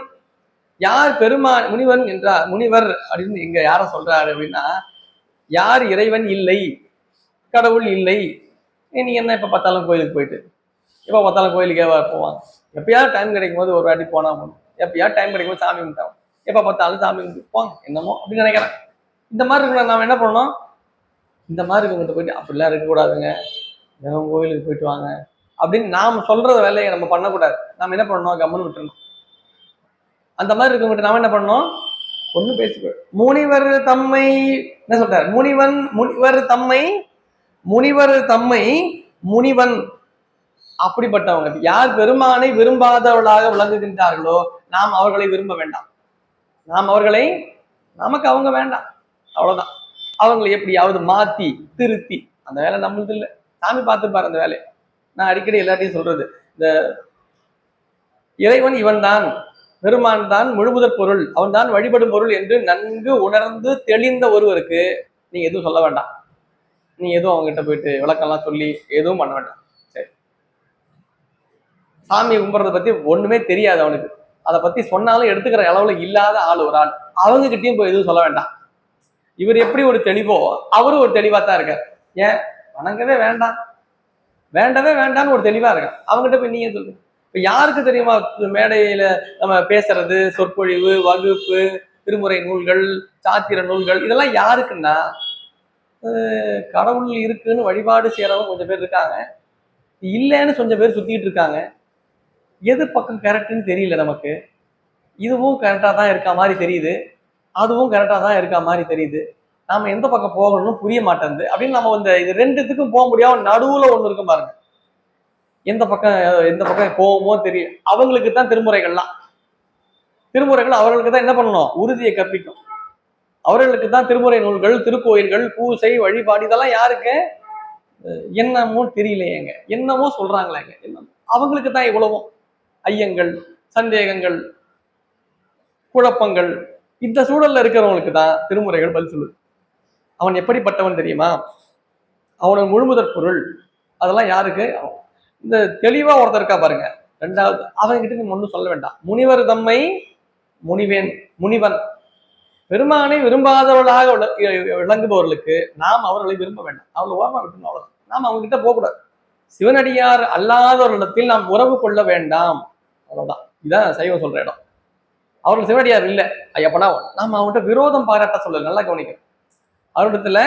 யார் பெருமான் முனிவன் என்றார், முனிவர் அப்படின்னு இங்க யார சொல்றாரு அப்படின்னா, யார் இறைவன் இல்லை, கடவுள் இல்லை, நீ என்ன எப்ப பார்த்தாலும் கோயிலுக்கு போயிட்டு, எப்ப பார்த்தாலும் கோயிலுக்கே போவாங்க, எப்பயாவது டைம் கிடைக்கும் போது ஒரு வாட்டி போனா போகணும், எப்பயாவது டைம் கிடைக்கும் போது சாமி கும்பிட்டாங்க, எப்ப பார்த்தாலும் சாமி கும்பிட்டுப்பாங்க என்னமோ அப்படின்னு நினைக்கிறேன். இந்த மாதிரி இருக்கிற நாம என்ன பண்ணணும், இந்த மாதிரி இருக்கவங்கிட்ட போயிட்டு அப்படிலாம் இருக்கக்கூடாதுங்க, தினம் கோயிலுக்கு போயிட்டு வாங்க அப்படின்னு நாம சொல்ற வேலையை நம்ம பண்ணக்கூடாது. நாம என்ன பண்ணணும், கம்முன்னு விட்டுறணும். அந்த மாதிரி இருக்கவங்கிட்ட நாம என்ன பண்ணணும், ஒன்னும் பேசிக்கோ. முனிவர் தம்மை என்ன சொல்றாரு, முனிவர் தம்மை முனிவன், அப்படிப்பட்டவங்க யார் பெருமானை விரும்பாதவர்களாக விளங்குகின்றார்களோ நாம் அவர்களை விரும்ப வேண்டாம், நமக்கு அவங்க வேண்டாம், அவ்வளவுதான். அவங்களை எப்படியாவது மாத்தி திருத்தி, அந்த வேலை நம்மளுது இல்லை, சாமி பார்த்துப்பாரு அந்த வேலையை. நான் அடிக்கடி எல்லாத்தையும் சொல்றது, இந்த இறைவன் இவன் தான், பெருமான் தான் முழுமுதற் பொருள், அவன் தான் வழிபடும் பொருள் என்று நன்கு உணர்ந்து தெளிந்த ஒருவருக்கு நீங்க எதுவும் சொல்ல வேண்டாம், நீ எதுவும் அவங்ககிட்ட போயிட்டு விளக்கம்லாம் சொல்லி எதுவும் பண்ண வேண்டாம். சரி, சாமி கும்பிட்றத பத்தி ஒண்ணுமே தெரியாது அவனுக்கு, அதை பத்தி சொன்னாலும் எடுத்துக்கிற அளவுல இல்லாத ஆள் ஒரு ஆள், அவங்க கிட்டயும் போய் எதுவும் சொல்ல வேண்டாம். இவர் எப்படி ஒரு தெளிவோ அவரும் ஒரு தெளிவா தான் இருக்கார். ஏன் வணங்கவே வேண்டாம், வேண்டவே வேண்டாம்னு ஒரு தெளிவா இருக்கான், அவங்ககிட்ட போய் நீங்க சொல்லுங்க. இப்ப யாருக்கு தெரியுமா மேடையில நம்ம பேசுறது, சொற்பொழிவு, வகுப்பு, திருமுறை நூல்கள், சாத்திர நூல்கள், இதெல்லாம் யாருக்குன்னா கடவுள் இருக்குன்னு வழிபாடு செய்யறவங்க கொஞ்சம் பேர் இருக்காங்க, இல்லைன்னு கொஞ்சம் பேர் சுத்திட்டு இருக்காங்க. எது பக்கம் கரெக்டுன்னு தெரியல நமக்கு, இதுவும் கரெக்டா தான் இருக்க மாதிரி தெரியுது, அதுவும் கரெக்டா தான் இருக்க மாதிரி தெரியுது, நாம எந்த பக்கம் போகணும்னு புரிய மாட்டேங்குது அப்படின்னு நம்ம இது ரெண்டுத்துக்கும் போக முடியாம நடுவுல ஒண்ணு இருக்கும் பாருங்க, எந்த பக்கம் போவோமோ தெரியும். அவங்களுக்கு தான் திருமுறைகள் அவர்களுக்கு தான் என்ன பண்ணணும், உறுதியை கற்பிக்கும். அவர்களுக்கு தான் திருமுறை நூல்கள், திருக்கோயில்கள், பூசை, வழிபாடு, இதெல்லாம் யாருக்கு என்னமோ தெரியலையேங்க, என்னமோ சொல்றாங்களேங்க, என்னமோ அவங்களுக்கு தான் இவ்வளவும் ஐயங்கள், சந்தேகங்கள், குழப்பங்கள். இந்த சூழல்ல இருக்கிறவங்களுக்கு தான் திருமுறைகள் பதில் சொல்லுது. அவன் எப்படிப்பட்டவன் தெரியுமா, அவனுக்கு முழுமுதற் பொருள், அதெல்லாம் யாருக்கு, இந்த தெளிவா ஒருத்தர் இருக்கா பாருங்க. ரெண்டாவது, அவன்கிட்ட நீங்க ஒன்றும் சொல்ல வேண்டாம். முனிவர் தம்மை முனிவன், பெருமானை விரும்பாதவர்களாக விளங்குபவர்களுக்கு நாம் அவர்களை விரும்ப வேண்டாம், அவர்களை ஓரமா விட்டுணும், அவ்வளவுதான். நாம் அவங்க கிட்ட போகக்கூடாது. சிவனடியார் அல்லாதவர்களிடத்தில் நாம் உறவு கொள்ள வேண்டாம், அவ்வளவுதான். இதான் சைவம் சொல்ற இடம். அவர்கள் சிவனடியார் இல்லை ஐயப்பனா நாம அவங்ககிட்ட விரோதம் பாராட்ட சொல்லல, நல்லா கவனிக்கணும். அவரிடத்துல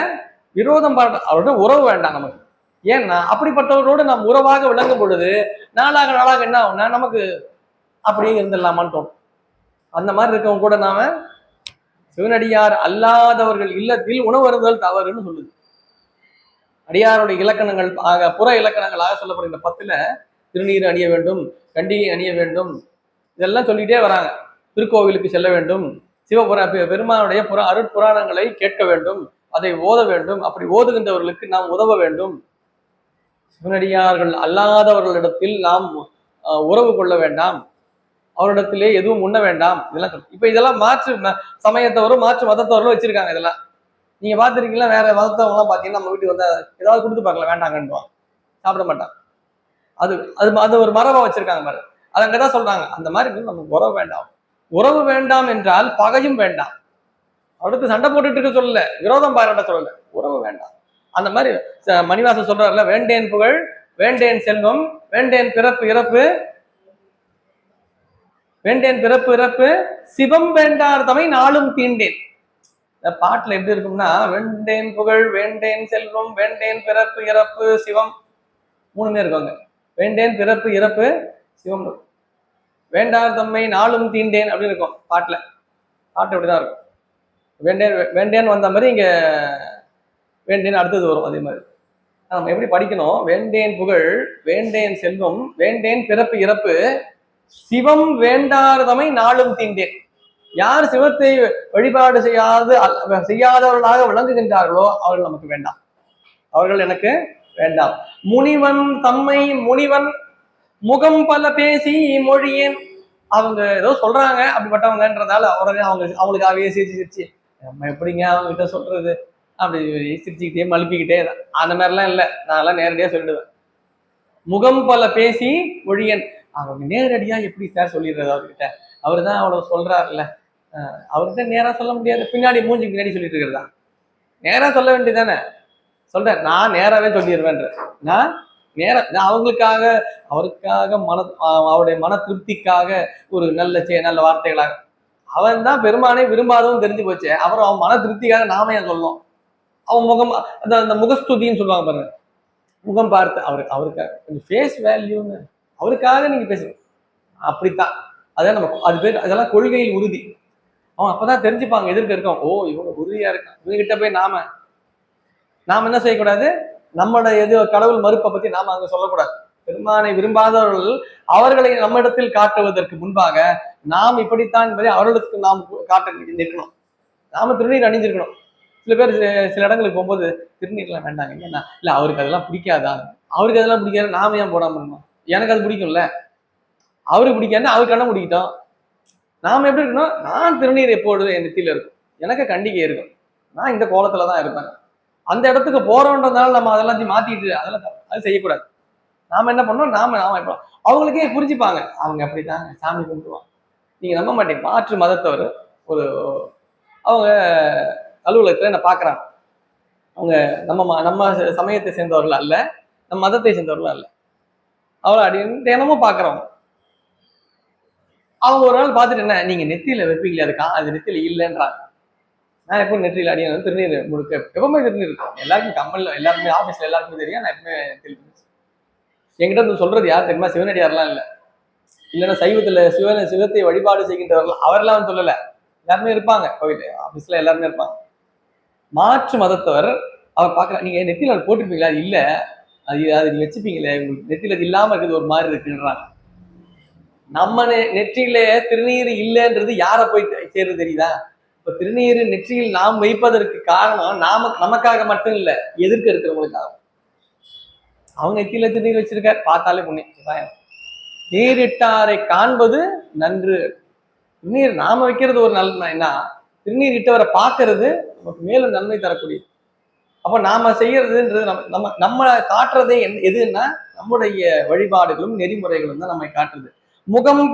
விரோதம் பாராட்ட, அவர்கிட்ட உறவு வேண்டாம் நமக்கு. ஏன்னா அப்படிப்பட்டவர்களோடு நாம் உறவாக விளங்கும் பொழுது நாளாக என்ன ஆகும்னா நமக்கு அப்படியே இருந்துடலாமான்னு தோணும். அந்த மாதிரி இருக்கவங்க கூட நாம சிவனடியார் அல்லாதவர்கள் இல்லத்தில் உணவு அருந்துதல் தவறுன்னு சொல்லுது. அடியாருடைய இலக்கணங்கள் புற இலக்கணங்களாக சொல்லப்படுகிற 10ல திருநீர் அணிய வேண்டும், கண்டிகை அணிய வேண்டும், இதெல்லாம் சொல்லிட்டே வராங்க. திருக்கோவிலுக்கு செல்ல வேண்டும், பெருமானுடைய அருட்புராணங்களை கேட்க வேண்டும், அதை ஓத வேண்டும், அப்படி ஓதுகின்றவர்களுக்கு நாம் உதவ வேண்டும், சிவனடியார்கள் அல்லாதவர்களிடத்தில் நாம் உறவு கொள்ள வேண்டாம், அவரிடத்திலே எதுவும் உண்ண வேண்டாம், இதெல்லாம் சொல்லு. இப்ப இதெல்லாம் மாற்று சமயத்தவரும் மாற்று மதத்தவர்களும் வச்சிருக்காங்க. இதெல்லாம் நீங்க பாத்துருக்கீங்களா, வேற மதத்தவங்க எல்லாம் பாத்தீங்கன்னா நம்ம வீட்டுக்கு வந்து ஏதாவது கொடுத்து பார்க்கல, வேண்டாங்கன்னுவாங்க, சாப்பிட மாட்டாங்க. அது ஒரு மரபா வச்சிருக்காங்க பாரு. அது அங்கதான் சொல்றாங்க, அந்த மாதிரி நமக்கு உறவு வேண்டாம். உறவு வேண்டாம் என்றால் பகையும் வேண்டாம், அடுத்து சண்டை போட்டுட்டு இருக்க சொல்லல, விரோதம் பாராட்ட சொல்லல, உறவு வேண்டாம். அந்த மாதிரி மணிவாசன் சொல்றாருல, வேண்டேன் புகழ், வேண்டேன் செல்வம், வேண்டேன் பிறப்பு இறப்பு, வேண்டேன் பிறப்பு இறப்பு, சிவம் வேண்டார் தமை நாளும் தீண்டேன். இந்த பாட்டுல எப்படி இருக்கும்னா, வேண்டேன் புகழ், வேண்டேன் செல்வம், வேண்டேன் பிறப்பு இறப்பு, சிவம், 3மே இருக்காங்க. வேண்டேன் பிறப்பு இறப்பு சிவம் இருக்கும். வேண்டார் தம்மை நாளும் தீண்டேன் அப்படின்னு இருக்கும் பாட்டுல. பாட்டு அப்படிதான் இருக்கும். வேண்டேன் வேண்டேன்னு வந்த மாதிரி இங்க வேண்டேன் அடுத்தது வரும். அதே மாதிரி நம்ம எப்படி படிக்கணும்? வேண்டேன் புகழ், வேண்டேன் செல்வம், வேண்டேன் பிறப்பு இறப்பு, சிவம் வேண்டாதமை நாளும் தீண்டேன். யார் சிவத்தை வழிபாடு செய்யாதவர்களாக விளங்குகின்றார்களோ அவர்கள் நமக்கு வேண்டாம், அவர்கள் எனக்கு வேண்டாம். முனிவன் தம்மை முனிவன் முகம் பல பேசி மொழியேன். அவங்க ஏதோ சொல்றாங்க அப்படிப்பட்டவங்கன்றதால அவங்களுக்காகவே சிரிச்சு நம்ம எப்படிங்க அவங்க கிட்ட சொல்றது அப்படி சிரிச்சுக்கிட்டே மழுப்பிக்கிட்டே அந்த மாதிரிலாம் இல்லை. நான்லாம் நேரடியா சொல்லிடுவேன். முகம் பல பேசி மொழியன். அவங்க நேரடியா எப்படி சார் சொல்லிடுறது அவர்கிட்ட? அவரு தான் அவ்வளவு சொல்றாருல்ல, அவர்கிட்ட நேரா சொல்ல முடியாது. பின்னாடி மூஞ்சி பின்னாடி சொல்லிட்டு இருக்கிறதா? நேரா சொல்ல வேண்டியதானே? சொல்றேன், நான் நேராவே சொல்லிடுவேன்ற. நான் அவங்களுக்காக அவருக்காக அவருடைய மன திருப்திக்காக ஒரு நல்ல வார்த்தைகளாக. அவன் தான் பெருமானே விரும்பாதவன் தெரிஞ்சு போச்சு. அப்புறம் அவன் மன திருப்திக்காக நாம ஏன் சொல்லணும்? அவன் முகம் அந்த முகஸ்துதின்னு சொல்லுவாங்க பாருங்க, முகம் பார்த்து அவருக்காக கொஞ்சம் ஃபேஸ் வேல்யூன்னு அவருக்காக நீங்க பேசுங்க. அப்படித்தான். அதான் நம்ம அது பேர் அதெல்லாம் கொள்கையில் உறுதி. அவன் அப்பதான் தெரிஞ்சுப்பாங்க எதிர்க்க இருக்கான். ஓ இவங்க உறுதியா இருக்கான், இவங்க கிட்ட போய் நாம என்ன செய்யக்கூடாது? நம்மளோட கடவுள் மறுப்பை பத்தி நாம அங்க சொல்லக்கூடாது. பெருமானை விரும்பாதவர்கள் அவர்களை நம்மிடத்தில் காட்டுவதற்கு முன்பாக நாம் இப்படித்தான் என்பதை அவர்களுக்கு நாம் காட்ட நிற்கணும். நாம திருநீர் அணிஞ்சிருக்கணும். சில பேர் சில இடங்களுக்கு போகும்போது திருநீர்லாம் வேண்டாங்க, ஏன்னா இல்ல அவருக்கு அதெல்லாம் பிடிக்காதா? அவருக்கு அதெல்லாம் பிடிக்காது, நாம ஏன் போடாம இருக்கணும்? எனக்கு அது பிடிக்கும்ல, அவருக்கு பிடிக்காதுன்னா அவருக்கு என்ன பிடிக்கட்டும். நாம எப்படி இருக்கணும்? நான் திருநீர் எப்போது என் நெத்தியில இருக்கும், எனக்கு கண்டிகை இருக்கும், நான் இந்த கோலத்துலதான் இருப்பேன். அந்த இடத்துக்கு போறோன்றதுனால நம்ம அதெல்லாத்தையும் மாத்திட்டு அதெல்லாம் அது செய்யக்கூடாது. நாம என்ன பண்ணோம்? நாம அவங்களுக்கே புரிஞ்சுப்பாங்க, அவங்க அப்படித்தாங்க சாமி கும்பிடுவாங்க. நீங்க நம்ப மாட்டீங்க, மாற்று மதத்தவர் ஒரு அவங்க அலுவலகத்துல என்ன பாக்குறாங்க. அவங்க நம்ம சமயத்தை சேர்ந்தவர்கள் அல்ல, நம்ம மதத்தை சேர்ந்தவர்கள் அல்ல. அவளை அடி தினமும் பாக்குறவங்க. அவங்க ஒரு நாள் பார்த்துட்டு, என்ன நீங்க நெத்தியில வைப்பீங்களே அது நெத்தியில இல்லைன்றாங்க. நான் எப்போ நெற்றியில் அடியணும் திருநீர் முழுக்க எப்பவுமே திருநீர் இருக்கும். எல்லாருக்கும் கம்மல்ல எல்லாருமே ஆபீஸ்ல எல்லாருக்குமே தெரியும். நான் எப்பவுமே என்கிட்ட வந்து சொல்றது யார் தெரியுமா? சிவனடியார்லாம் இல்லை, இல்லைன்னா சைவத்துல சிவத்தை வழிபாடு செய்கின்றவர்கள் அவரெல்லாம் வந்து சொல்லல. எல்லாருமே இருப்பாங்க கோவில் ஆபீஸ்ல, எல்லாருமே இருப்பாங்க. மாற்று மதத்தவர் அவர் பார்க்கல, நீங்க நெத்தியில அது போட்டிருப்பீங்களா? அது இல்ல, அது நீ வச்சுப்பீங்களே, நெத்தியில அது இல்லாம இருக்குது, ஒரு மாதிரி இருக்குன்றாங்க. நம்ம நெற்றியில திருநீர் இல்லைன்றது யாரை போய் சேருது தெரியுதா? இப்ப திருநீர் நெற்றியில் நாம் வைப்பதற்கு காரணம் நமக்காக மட்டும் இல்ல, எதிர்க்க இருக்கிறவங்களுக்காக. அவங்க நெற்றியில திருநீர் வச்சிருக்காரு, பார்த்தாலே புண்ணியம். நீரிட்டாரை காண்பது நன்று. திருநீர் நாம வைக்கிறது ஒரு நன்மைன்னா, திருநீர் இட்டவரை பார்க்கறது நமக்கு மேலும் நன்மை தரக்கூடியது. அப்ப நாம செய்யறதுன்றது நம்ம காட்டுறதே எதுன்னா நம்முடைய வழிபாடுகளும் நெறிமுறைகளும் தான் நம்மை காட்டுறது. முகம்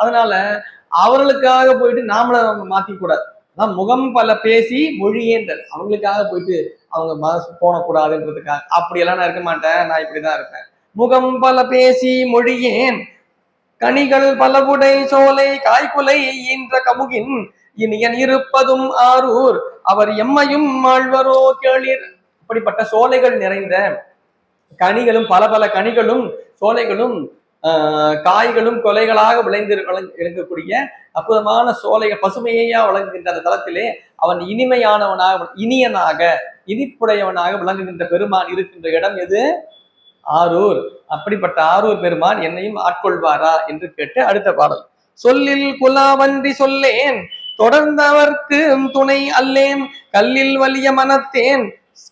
அதனால அவர்களுக்காக போயிட்டு நாமளை மாத்திக்க கூடாது. முகம் பல பேசி மொழியேன்றது, அவங்களுக்காக போயிட்டு அவங்க மனசு போனக்கூடாதுன்றதுக்காக அப்படியெல்லாம் நான் இருக்க மாட்டேன், நான் இப்படிதான் இருப்பேன். முகம் பல பேசி மொழியேன் கனிகள் பலவுடை சோலை காய்குலை ஈன்ற கமுகின் இனியன் இருப்பதும் ஆரூர் அவர் எம்மையும் ஆழ்வரோ கேளீர். அப்படிப்பட்ட சோலைகள் நிறைந்த கனிகளும் பல கனிகளும் சோலைகளும் காய்களும் கொலைகளாக விளைந்திருக்கக்கூடிய அற்புதமான சோலைகள் பசுமையா வழங்குகின்ற அந்த தளத்திலே அவன் இனிமையானவனாக இனியனாக இனிப்புடையவனாக விளங்குகின்ற பெருமான் இருக்கின்ற இடம் எது? ஆரூர். அப்படிப்பட்ட ஆரூர் பெருமான் என்னையும் ஆட்கொள்வாரா என்று கேட்டு அடுத்த பாடல். சொல்லில் குலாவன்றி சொல்லேன் தொடர்ந்தவர்க்கு துணை அல்லேன் கல்லில் வலிய மனத்தேன்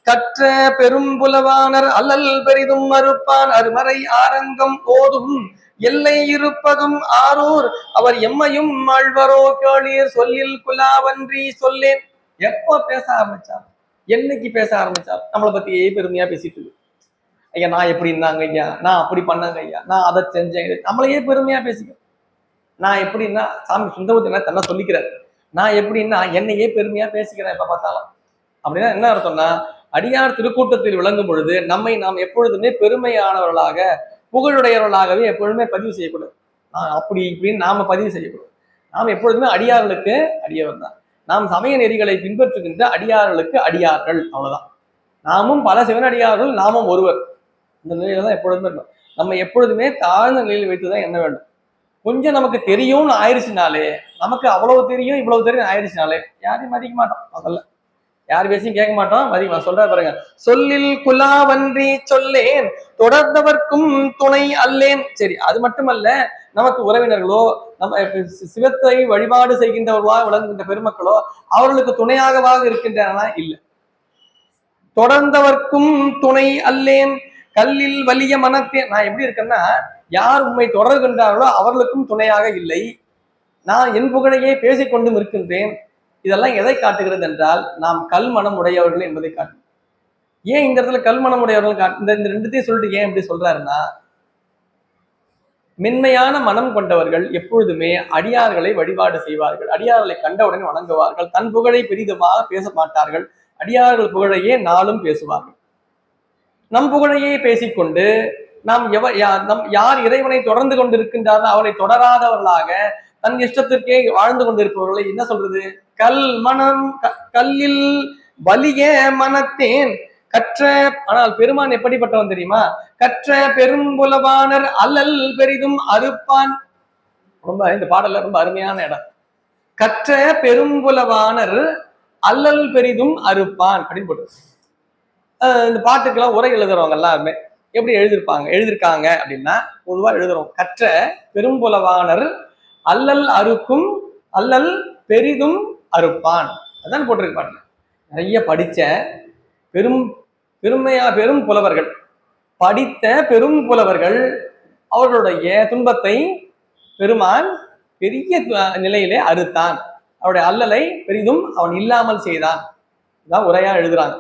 கற்ற பெரும் புலவானர் அல்லல் பெரிதும் மறுப்பான் அருமறை ஆரங்கம் ஓதும் எல்லை இருப்பதும் ஆரூர் அவர் எம்மையும் ஆழ்வரோ கேளீர். சொல்லில் குலாவன்றி சொல்லேன். எப்போ பேச ஆரம்பிச்சார்? என்னைக்கு பேச ஆரம்பிச்சார்? நம்மளை பத்தியே பெருமையா பேசிட்டு இருக்கு. ஐயா நான் எப்படி இருந்தாங்க ஐயா, நான் அப்படி பண்ணாங்க ஐயா, நான் அதை செஞ்சேன், நம்மளையே பெருமையா பேசிக்கிறேன். நான் எப்படின்னா சாமி சுந்தரமூர்த்தி தன்னை சொல்லிக்கிறார், நான் எப்படின்னா என்னையே பெருமையா பேசிக்கிறேன் எப்ப பார்த்தாலும். அப்படின்னா என்ன அர்த்தம்னா, அடியார் திருக்கூட்டத்தில் விளங்கும் பொழுது நம்மை நாம் எப்பொழுதுமே பெருமையானவர்களாக புகழுடையவர்களாகவே எப்பொழுதுமே பதிவு செய்யக்கூடாது. அப்படி இப்படின்னு நாம பதிவு செய்யக்கூடாது. நாம் எப்பொழுதுமே அடியார்களுக்கு அடியவர் தான். நாம் சமய நெறிகளை பின்பற்றுகின்ற அடியார்களுக்கு அடியார்கள், அவ்வளவுதான். நாமும் பல சிவனடியார்கள், நாமும் ஒருவர். இந்த நிலையில தான் எப்பொழுதுமே இருக்கும். நம்ம எப்பொழுதுமே தாழ்ந்த நிலையில் வைத்துதான் என்ன வேண்டும். கொஞ்சம் நமக்கு தெரியும்னு ஆயிடுச்சுனாலே, நமக்கு அவ்வளவு தெரியும் இவ்வளவு தெரியும் ஆயிடுச்சுனாலே யாரையும் மதிக்க மாட்டோம். முதல்ல யார் பேசியும் கேட்க மாட்டோம், மதிக்க சொல்ற பாருங்க. சொல்லில் குலாவன்றி சொல்லேன் தொடர்ந்தவர்க்கும் துணை அல்லேன். சரி, அது மட்டுமல்ல, நமக்கு உறவினர்களோ நம்ம சிவத்தை வழிபாடு செய்கின்றவர்களா விளங்குகின்ற பெருமக்களோ அவர்களுக்கு துணையாகவாக இருக்கின்றன இல்லை. தொடர்ந்தவர்க்கும் துணை அல்லேன் கல்லில் வலிய மனத்தேன். நான் எப்படி இருக்கேன்னா, யார் உண்மை தொடர்கின்றார்களோ அவர்களுக்கும் துணையாக இல்லை. நான் என் புகழையே பேசிக்கொண்டும் இருக்கின்றேன். இதெல்லாம் எதை காட்டுகிறது என்றால், நாம் கல் மனம் உடையவர்கள் என்பதை காட்டு. ஏன் இந்த இடத்துல கல் மனம் உடையவர்கள் இந்த ரெண்டுத்தையும் சொல்லிட்டு ஏன் இப்படி சொல்றாருன்னா, மென்மையான மனம் கொண்டவர்கள் எப்பொழுதுமே அடியார்களை வழிபாடு செய்வார்கள், அடியார்களை கண்டவுடன் வணங்குவார்கள், தன் புகழை பெரிதமாக பேச மாட்டார்கள், அடியார்கள் புகழையே நாளும் பேசுவார்கள். நம் புகழையே பேசிக்கொண்டு நாம் யார் இறைவனை தொடர்ந்து கொண்டிருக்கின்றார்கள் அவரை தொடராதவர்களாக தன் இஷ்டத்திற்கே வாழ்ந்து கொண்டிருப்பவர்களை என்ன சொல்றது? கல்லில் வலிய மனத்தேன் கற்ற. ஆனால் பெருமான் எப்படிப்பட்டவன் தெரியுமா? கற்ற பெரும்புலவானர் அல்லல் பெரிதும் அறுப்பான். ரொம்ப இந்த பாடல்ல ரொம்ப அருமையான இடம். கற்ற பெரும்புலவானர் அல்லல் பெரிதும் அறுப்பான் அப்படின்னு போட்டு இந்த பாட்டுக்கெல்லாம் உரை எழுதுறவங்க எல்லாருமே எப்படி எழுதியிருக்காங்க அப்படின்னா, பொதுவா எழுதுறோம், கற்ற பெரும்புலவானர் அல்லல் அறுக்கும் அல்லல் பெரிதும் அறுப்பான். அதான் போட்டிருக்கு பாட்டுல. நிறைய படிச்ச பெரும் புலவர்கள், படித்த பெரும் புலவர்கள் அவர்களுடைய துன்பத்தை பெருமான் பெரிய நிலையிலே அறுத்தான், அவருடைய அல்லலை பெரிதும் அவன் இல்லாமல் செய்தான். இதான் உரையா எழுதுறாங்க.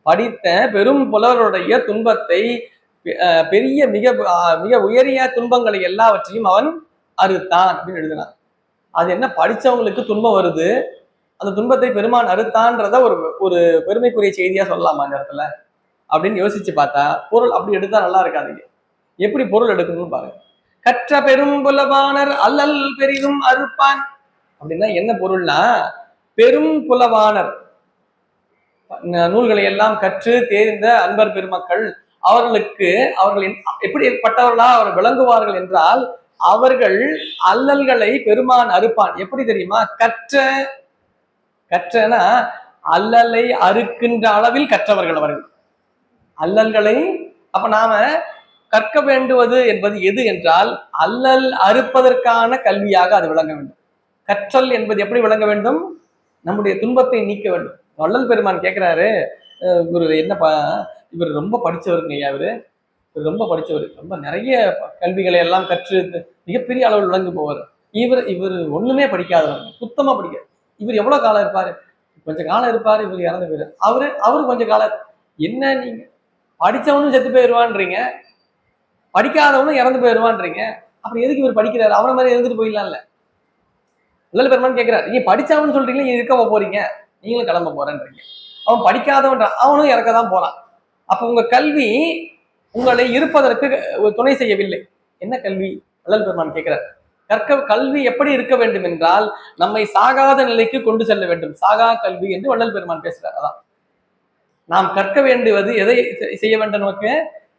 படித்த பெரும் புலவருடைய துன்பத்தை பெரிய மிக மிக உயரிய துன்பங்களை எல்லாவற்றையும் அவன் அறுத்தான் அப்படின்னு எழுதினான். அது என்ன, படிச்சவங்களுக்கு துன்பம் வருது, அந்த துன்பத்தை பெருமான் அறுத்தான்றத ஒரு பெருமைக்குரிய செய்தியா சொல்லலாமா அந்த இடத்துல அப்படின்னு யோசிச்சு பார்த்தா, பொருள் அப்படி எடுத்தா நல்லா இருக்காதுங்க. எப்படி பொருள் எடுக்கணும்னு பாருங்க. கற்ற பெரும் புலவானர் அல்லல் பெரிதும் அறுப்பான் அப்படின்னா என்ன பொருள்னா, பெரும் புலவானர் நூல்களை எல்லாம் கற்று தேர்ந்த அன்பர் பெருமக்கள் அவர்களுக்கு அவர்கள் எப்படிப்பட்டவர்களா அவர் விளங்குவார்கள் என்றால், அவர்கள் அல்லல்களை பெருமான் அறுப்பான். எப்படி தெரியுமா? கற்றனா அல்லலை அறுக்கின்ற அளவில் கற்றவர்கள் அவர்கள் அல்லல்களை. அப்ப நாம கற்க வேண்டுவது என்பது எது என்றால், அல்லல் அறுப்பதற்கான கல்வியாக அது விளங்க வேண்டும். கற்றல் என்பது எப்படி விளங்க வேண்டும்? நம்முடைய துன்பத்தை நீக்க வேண்டும். வள்ளல் பெருமான் கேட்கிறாரு, இவர் என்னப்பா, இவர் ரொம்ப படிச்சவருங்க ஐயா, இவர் ரொம்ப படிச்சவர், ரொம்ப நிறைய கல்விகளை எல்லாம் கற்று மிகப்பெரிய அளவில் விளங்கு போவார். இவர் ஒண்ணுமே படிக்காதவர், சுத்தமா படிக்காது. இவர் எவ்வளவு காலம் இருப்பாரு? கொஞ்சம் காலம் இருப்பாரு, இவர் இறந்து போயிரு. அவரு கொஞ்சம் காலம். என்ன நீங்க படிச்சவனும் செத்து போயிடுவான்றீங்க, படிக்காதவனும் இறந்து போயிடுவான்றீங்க, அப்புறம் எதுக்கு இவர் படிக்கிறாரு? அவன மாதிரி இருந்துட்டு போயிடலாம்ல. வள்ளல் பெருமான் கேட்கிறார், நீங்க படிச்சவன்னு சொல்றீங்களா, இருக்க போறீங்க, நீங்களும் கிளம்ப போறேன்றீங்க. அவன் படிக்காதவன்ற அவனும் இறக்கதான் போறான். அப்ப உங்க கல்வி உங்களை இருப்பதற்கு துணை செய்யவில்லை. என்ன கல்வி? வள்ளல் பெருமான் கேட்கிறார். கல்வி எப்படி இருக்க வேண்டும் என்றால், நம்மை சாகாத நிலைக்கு கொண்டு செல்ல வேண்டும். சாகா கல்வி என்று வள்ளல் பெருமான் பேசுறார். அதான் நாம் கற்க வேண்டுவது. எதை செய்ய வேண்டும்? நமக்கு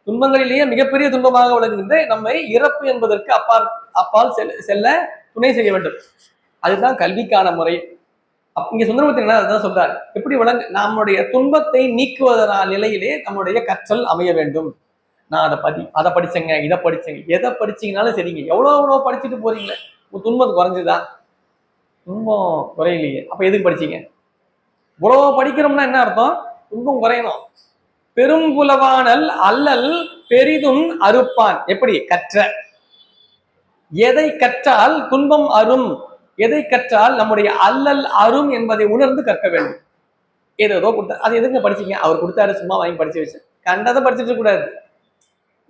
துன்பங்களிலேயே மிகப்பெரிய துன்பமாக விளங்குகின்ற நம்மை இறப்பு என்பதற்கு அப்பால் செல்ல துணை செய்ய வேண்டும். அதுதான் கல்விக்கான முறை. இங்க சுந்தரமூர்த்தி அதுதான் சொல்றாரு. எப்படி நம்முடைய துன்பத்தை நீக்குவதனான நிலையிலே நம்முடைய கற்றல் அமைய வேண்டும். நான் அதை படிச்சேங்க, இதை படிச்சேங்க, எதை படிச்சீங்கனாலும் சரிங்க, எவ்வளவு படிச்சுட்டு போறீங்களே, உங்க துன்பம் குறைஞ்சுதா? துன்பம் குறையிலையே, அப்ப எதுக்கு படிச்சீங்க? இவ்வளவு படிக்கிறோம்னா என்ன அர்த்தம்? துன்பம் குறையணும். பெரும்புலவானல் அல்லல் பெரிதும் அறுப்பான். எப்படி? கற்ற. எதை கற்றால் துன்பம் அரும், எதை கற்றால் நம்முடைய அல்லல் அரும் என்பதை உணர்ந்து கற்க வேண்டும். ஏதோ கொடுத்தா அது எதுங்க படிச்சீங்க? அவர் கொடுத்தாரு, சும்மா வாங்கி படிச்சு வச்சு கண்டதை படிச்சுட்டு கூடாது.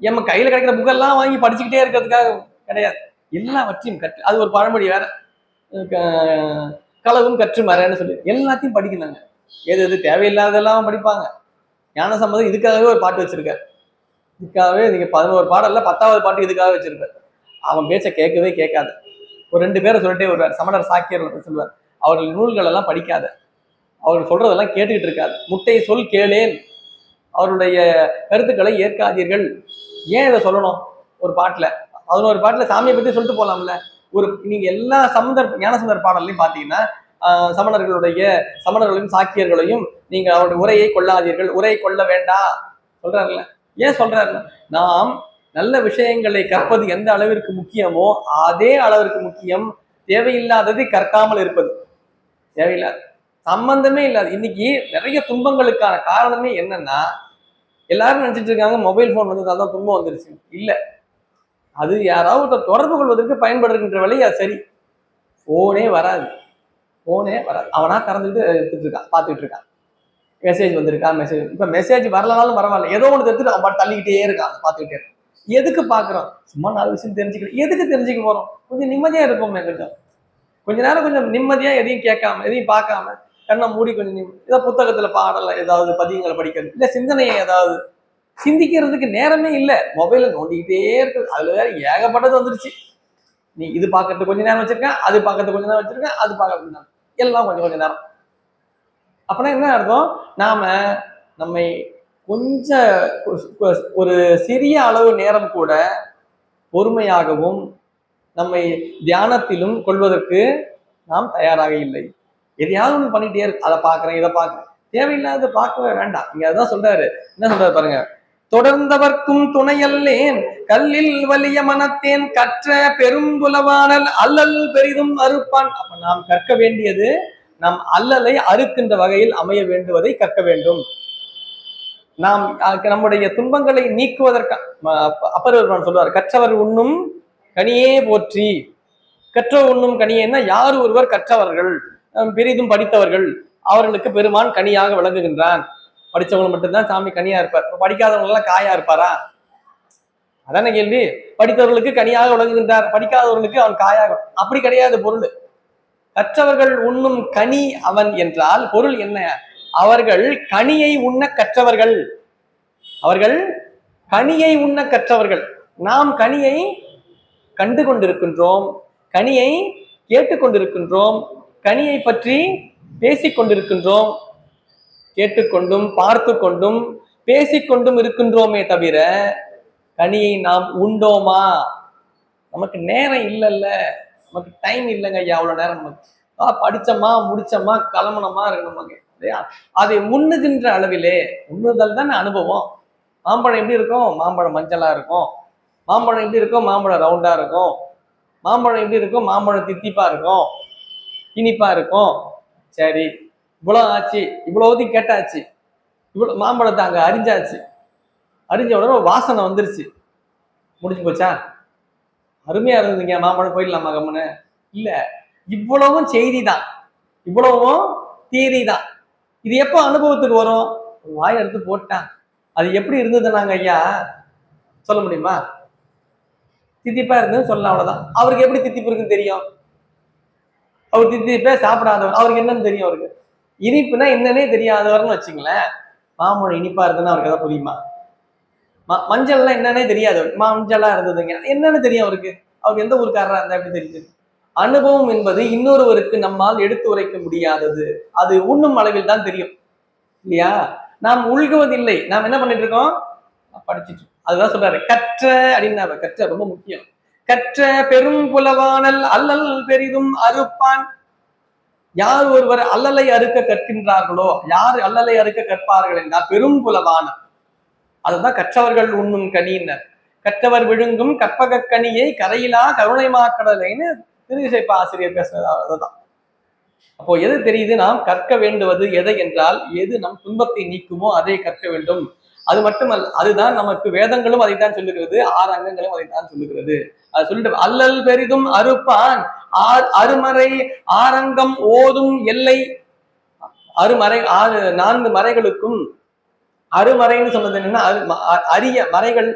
நம்ம கையில கிடைக்கிற புக்கெல்லாம் வாங்கி படிச்சுக்கிட்டே இருக்கிறதுக்காக கிடையாது. எல்லாவற்றையும் கற்று, அது ஒரு பழமொழி வேற, களவும் கற்று மரன்னு சொல்லி எல்லாத்தையும் படிக்கணுங்க. எது தேவையில்லாதெல்லாம் படிப்பாங்க. ஞான சம்பந்தம் இதுக்காகவே ஒரு பாட்டு வச்சிருக்காரு. இதுக்காகவே நீங்க 11 பாடல்ல 10வது பாட்டு இதுக்காக வச்சிருக்காரு. அவன் பேச்ச கேட்கவே கேட்காத. ஒரு 2 பேரை சொல்லிட்டே வருவார். சமணர் சாக்கியர் சொல்லுவார், அவர்கள் நூல்கள் எல்லாம் படிக்காத, அவர்கள் சொல்றதெல்லாம் கேட்டுக்கிட்டு இருக்காது, முட்டை சொல் கேளேன், அவருடைய கருத்துக்களை ஏற்காதீர்கள். ஏன் இதை சொல்லணும்? ஒரு பாட்டுல 11 பாட்டுல சாமியை பத்தி சொல்லிட்டு போலாம்ல. ஒரு நீங்க எல்லா ஞானசம்பந்தர் பாடல்லையும் பாத்தீங்கன்னா சமணர்களையும் சாக்கியர்களையும் நீங்க அவருடைய உரையை கொள்ளாதீர்கள், உரை கொள்ள வேண்டாம் சொல்றாருல்ல. ஏன் சொல்றாருன்னா, நாம் நல்ல விஷயங்களை கற்பது எந்த அளவிற்கு முக்கியமோ அதே அளவிற்கு முக்கியம் தேவையில்லாததை கற்காமல் இருப்பது. தேவையில்லாத சம்பந்தமே இல்லாது. இன்னைக்கு நிறைய துன்பங்களுக்கான காரணமே என்னன்னா, எல்லாரும் நினைச்சிட்டு இருக்காங்க மொபைல் போன் வந்ததால்தான் துன்பம் வந்துருச்சு. இல்ல, அது யாராவது தொடர்பு கொள்வதற்கு பயன்படுகின்ற வழி அது சரி. போனே வராது. அவனா திறந்துட்டு எடுத்துட்டு இருக்கான், பார்த்துட்டு இருக்கான். மெசேஜ் வந்திருக்கா, இப்ப மெசேஜ் வரலனாலும் பரவாயில்ல, ஏதோ ஒன்று எடுத்துட்டு அவன் தள்ளிக்கிட்டே இருக்கான், பார்த்துக்கிட்டே இருக்கான். எதுக்கு பாக்குறோம்? சும்மா 4 விஷயம் தெரிஞ்சுக்கணும். எதுக்கு தெரிஞ்சுக்க போறோம்? கொஞ்சம் நிம்மதியா இருப்போமே. கொஞ்ச நேரம் கொஞ்சம் நிம்மதியா எதையும் கேட்காம எதையும் பார்க்காம கண்ணை மூடி கொஞ்சம் ஏதாவது புத்தகத்துல பாடல, ஏதாவது பதியங்களை படிக்கிறது, இல்ல சிந்தனையை ஏதாவது சிந்திக்கிறதுக்கு நேரமே இல்லை. மொபைல நோண்டிக்கிட்டே இருக்கு. அதுல வேற ஏகப்பட்டது வந்துருச்சு. நீ இது பார்க்கறது கொஞ்ச நேரம் வச்சிருக்கேன், அது பார்க்கறது கொஞ்ச நேரம் வச்சிருக்கேன், அது பார்க்கறது எல்லாம் கொஞ்சம் நேரம். அப்படின்னா என்ன அர்த்தம்? நாம நம்மை கொஞ்சம் ஒரு சிறிய அளவு நேரம் கூட பொறுமையாகவும் நம்மை தியானத்திலும் கொள்வதற்கு நாம் தயாராக இல்லை. எதையாவது ஒன்று பண்ணிட்டே இருக்கு. அதை பார்க்கிறேன், இதை பார்க்கிறேன், தேவையில்லாத பார்க்கவே வேண்டாம். இங்க அதான் சொல்றாரு. என்ன சொல்றாரு பாருங்க, தொடர்ந்தவர்க்கும் துணையல்லேன் கல்லில் வலிய மனத்தேன் கற்ற பெரும்புலவானல் அல்லல் பெரிதும் அறுப்பான். அப்ப நாம் கற்க வேண்டியது நாம் அல்லலை அறுக்கின்ற வகையில் அமைய வேண்டுவதை கற்க வேண்டும். நாம் நம்முடைய துன்பங்களை நீக்குவதற்கு அப்பர் சொல்வார், கற்றவர் உண்ணும் கனியே போற்றி. கற்றவர் உண்ணும் கனியேன்னா யார் ஒருவர் கற்றவர்கள், பெரிதும் படித்தவர்கள், அவர்களுக்கு பெருமான் கனியாக விளங்குகின்றான். படித்தவங்க மட்டும்தான் சாமி கனியா இருப்பார். படிக்காதவங்க எல்லாம் காயா இருப்பாரா? அதான கேள்வி. படித்தவர்களுக்கு கனியாக விளங்குகின்றார், படிக்காதவர்களுக்கு அவன் காயாக. அப்படி கிடையாது பொருள். கற்றவர்கள் உண்ணும் கனி அவன் என்றால் பொருள் என்ன? அவர்கள் கனியை உண்ண கற்றவர்கள். அவர்கள் கனியை உண்ண கற்றவர்கள். நாம் கனியை கண்டு கொண்டிருக்கின்றோம், கனியை கேட்டுக்கொண்டிருக்கின்றோம், கனியை பற்றி பேசிக் கொண்டிருக்கின்றோம். கேட்டுக்கொண்டும் பார்த்து கொண்டும் பேசிக்கொண்டும் இருக்கின்றோமே தவிர கனியை நாம் உண்டோமா? நமக்கு நேரம் இல்லைல்ல, நமக்கு டைம் இல்லைங்க ஐயா. அவ்வளவு நேரம் நமக்கு படிச்சோமா முடிச்சோமா கிளம்பணுமா இருக்கணும் இல்லையா? அதை உண்ணுகின்ற அளவிலே உண்ணுதல் தான் அனுபவம். மாம்பழம் எப்படி இருக்கும்? மாம்பழம் மஞ்சளா இருக்கும். மாம்பழம் எப்படி இருக்கும்? மாம்பழம் ரவுண்டா இருக்கும். மாம்பழம் எப்படி இருக்கும்? மாம்பழம் தித்திப்பா இருக்கும், இனிப்பா இருக்கும். சரி, இவ்வளவு ஆச்சு, இவ்வளவு கேட்டாச்சு, இவ்வளவு மாம்பழத்தை அங்க அரிஞ்சாச்சு, அரிஞ்ச உடனே வாசனை வந்துருச்சு, முடிஞ்சு போச்சா? அருமையா இருந்ததுங்க, மாம்பழம் போயிடலாமா கம்மனு? இல்ல, இவ்வளவும் செய்தி தான், இவ்வளவும் தீரி தான். இது எப்போ அனுபவத்துக்கு வரும்? வாய் எடுத்து போட்டான். அது எப்படி இருந்ததுனாங்க ஐயா சொல்ல முடியுமா? தித்திப்பா இருந்ததுன்னு சொல்லலாம், அவ்வளவுதான். அவருக்கு எப்படி தித்திப்பு இருக்குன்னு தெரியும்? அவர் தித்திப்பே சாப்பிடாதவர், அவருக்கு என்னன்னு தெரியும்? அவருக்கு இனிப்புனா என்னன்னே தெரியாதவர்னு வச்சுங்களேன். மாம்பழம் இனிப்பா இருந்ததுன்னா அவருக்கு எதாவது புரியுமா? மஞ்சள்லாம் என்னன்னே தெரியாது. மஞ்சளா இருந்ததுங்க என்னன்னு தெரியும் அவருக்கு? அவருக்கு எந்த ஊருக்காரரா இருந்தா எப்படி தெரியுது? அனுபவம் என்பது இன்னொருவருக்கு நம்மால் எடுத்து உரைக்க முடியாதது. அது உண்ணும் அளவில் தான் தெரியும், இல்லையா? நாம் உள்குவதில்லை. நாம் என்ன பண்ணிட்டு இருக்கோம்? படிச்சுட்டு. அதுதான் சொல்றாரு, கற்ற அப்படின்னு. கற்ற ரொம்ப முக்கியம். கற்ற பெரும் புலவானல் அல்லல் பெரிதும் அறுப்பான். யார் ஒருவர் அல்லலை அறுக்க கற்கின்றார்களோ, யார் அல்லலை அறுக்க கற்பார்கள் என்றால் பெரும் புலவான. அதுதான் கற்றவர்கள் உண்ணும் கனியினர். கற்றவர் விழுங்கும் கற்பக கனியை கரையிலா கருணை மாக்கடலைன்னு திருவிசைப்பா ஆசிரியர் பேசுறது அதுதான். அப்போ எது தெரியுது? நாம் கற்க வேண்டுவது எதை என்றால், எது நம் துன்பத்தை நீக்குமோ அதை கற்க வேண்டும். அது மட்டுமல்ல, அதுதான் நமக்கு வேதங்களும் அதைத்தான் சொல்லுகிறது, 6 அங்கங்களும் அதைத்தான் சொல்லுகிறது. அது சொல்லிட்டு அல்லல் பெரிதும் அறுப்பான் அருமறை ஆரங்கம் ஓதும் எல்லை. அருமறை 4 மறைகளுக்கும் அருமறைன்னு சொன்னது என்னன்னா, அரிய மறைகள்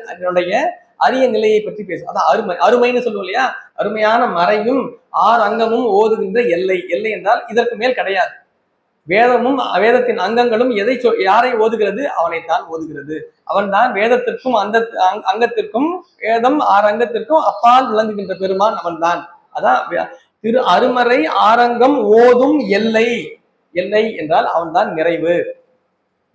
அரிய நிலையை பற்றி பேசும். அதான் அருமைன்னு சொல்லுவோம் இல்லையா? அருமையான மறையும் 6 அங்கமும் ஓதுகின்ற எல்லை. எல்லை என்றால் இதற்கு மேல் கிடையாது. வேதமும் வேதத்தின் அங்கங்களும் யாரை ஓதுகிறது? அவனைத்தான் ஓதுகிறது. அவன் தான் வேதத்திற்கும் அந்த அங்கத்திற்கும், வேதம் 6 அங்கத்திற்கும் அப்பால் விளங்குகின்ற பெருமான் அவன் தான். அதான் திரு அருமறை ஆரங்கம் ஓதும் எல்லை. எல்லை என்றால் அவன் தான் நிறைவு.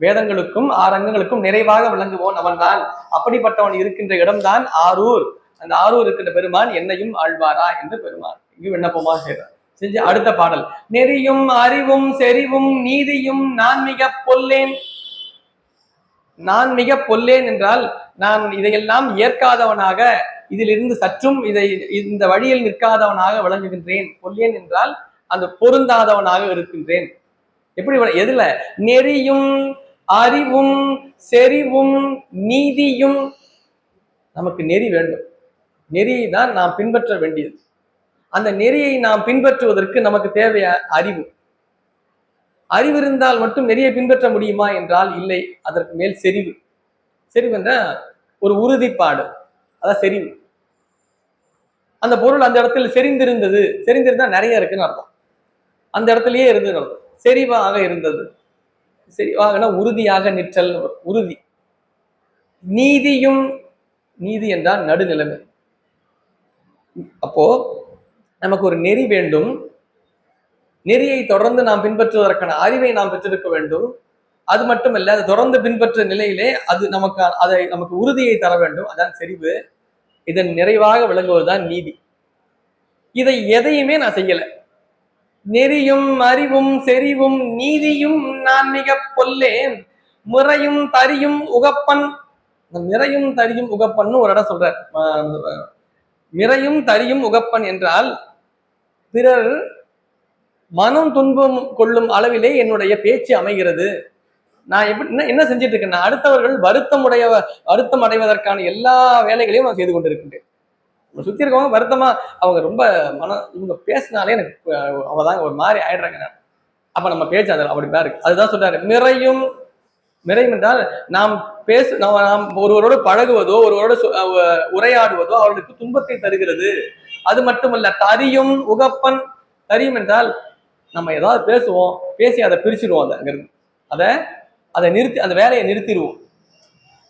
வேதங்களுக்கும் 6 அங்கங்களுக்கும் நிறைவாக விளங்குவோன் அவன் தான். அப்படிப்பட்டவன் இருக்கின்ற இடம்தான் ஆரூர். அந்த ஆரூர் இருக்கின்ற பெருமான் என்னையும் ஆழ்வாரா என்று பெருமான் இங்கு விண்ணப்பமாக செய்கிறார். செஞ்சு அடுத்த பாடல், நெறியும் அறிவும் செறிவும் நீதியும் நான் மிக பொல்லேன். நான் மிக பொல்லேன் என்றால் நான் இதையெல்லாம் ஏற்காதவனாக, இதிலிருந்து சற்றும் இந்த வழியில் நிற்காதவனாக விளங்குகின்றேன். பொல்லேன் என்றால் அந்த பொருந்தாதவனாக இருக்கின்றேன். எப்படி எதுல? நெறியும் அறிவும் செறிவும் நீதியும். நமக்கு நெறி வேண்டும். நெறியை தான் நாம் பின்பற்ற வேண்டியது. அந்த நெறியை நாம் பின்பற்றுவதற்கு நமக்கு தேவைய அறிவு. அறிவு இருந்தால் மட்டும் நெறியை பின்பற்ற முடியுமா என்றால் இல்லை. அதற்கு மேல் செறிவு. செறிவு என்ற ஒரு உறுதிப்பாடு, அதான் செறிவு. அந்த பொருள் அந்த இடத்துல செறிந்திருந்தது. செறிந்திருந்தா நிறைய இருக்குன்னு அர்த்தம். அந்த இடத்துலயே இருந்தது அர்த்தம். செறிவாக இருந்தது. செறிவாகனா உறுதியாக நிற்றல், உறுதி. நீதியும், நீதி என்றால் நடுநிலைமை. அப்போ நமக்கு ஒரு நெறி வேண்டும். நெறியை தொடர்ந்து நாம் பின்பற்றுவதற்கான அறிவை நாம் பெற்றிருக்க வேண்டும். அது மட்டுமல்ல, அதை தொடர்ந்து பின்பற்ற நிலையிலே அது நமக்கு உறுதியை தர வேண்டும். அதான் செறிவு. இதன் நிறைவாக விளங்குவதுதான் நீதி. இதை எதையுமே நான் செய்யல. நெறியும் அறிவும் செறிவும் நீதியும் நான் மிக பொல்லேன், முறையும் தரியும் உகப்பன். நிறையும் தரியும் உகப்பன் ஒரு இடம் சொல்றார். நிறையும் தரியும் உகப்பன் என்றால் பிறர் மனம் துன்பம் கொள்ளும் அளவிலே என்னுடைய பேச்சு அமைகிறது. நான் என்ன செஞ்சிட்டு இருக்கேன்? அடுத்தவர்கள் வருத்தம் அடைவதற்கான எல்லா வேலைகளையும் நான் செய்து கொண்டிருக்கின்றேன். சுத்தி இருக்கவங்க வருத்தமா, அவங்க ரொம்ப இவங்க பேசினாலே எனக்கு அவங்கதாங்க ஒரு மாதிரி ஆயிடுறாங்க. அப்ப நம்ம பேச்சு அது அப்படிதான் இருக்கு. அதுதான் சொல்றாரு நிறையும். நிறையும் என்றால் நாம் நாம் ஒருவரோடு பழகுவதோ ஒருவரோடு உரையாடுவதோ அவர்களுக்கு துன்பத்தை தருகிறது. அது மட்டுமல்ல, தரியும் உகப்பன். தரியும் என்றால் நம்ம ஏதாவது பேசுவோம், பேசி அதை பிரிச்சிருவோம். அதை நிறுத்தி அந்த வேலையை நிறுத்திடுவோம்.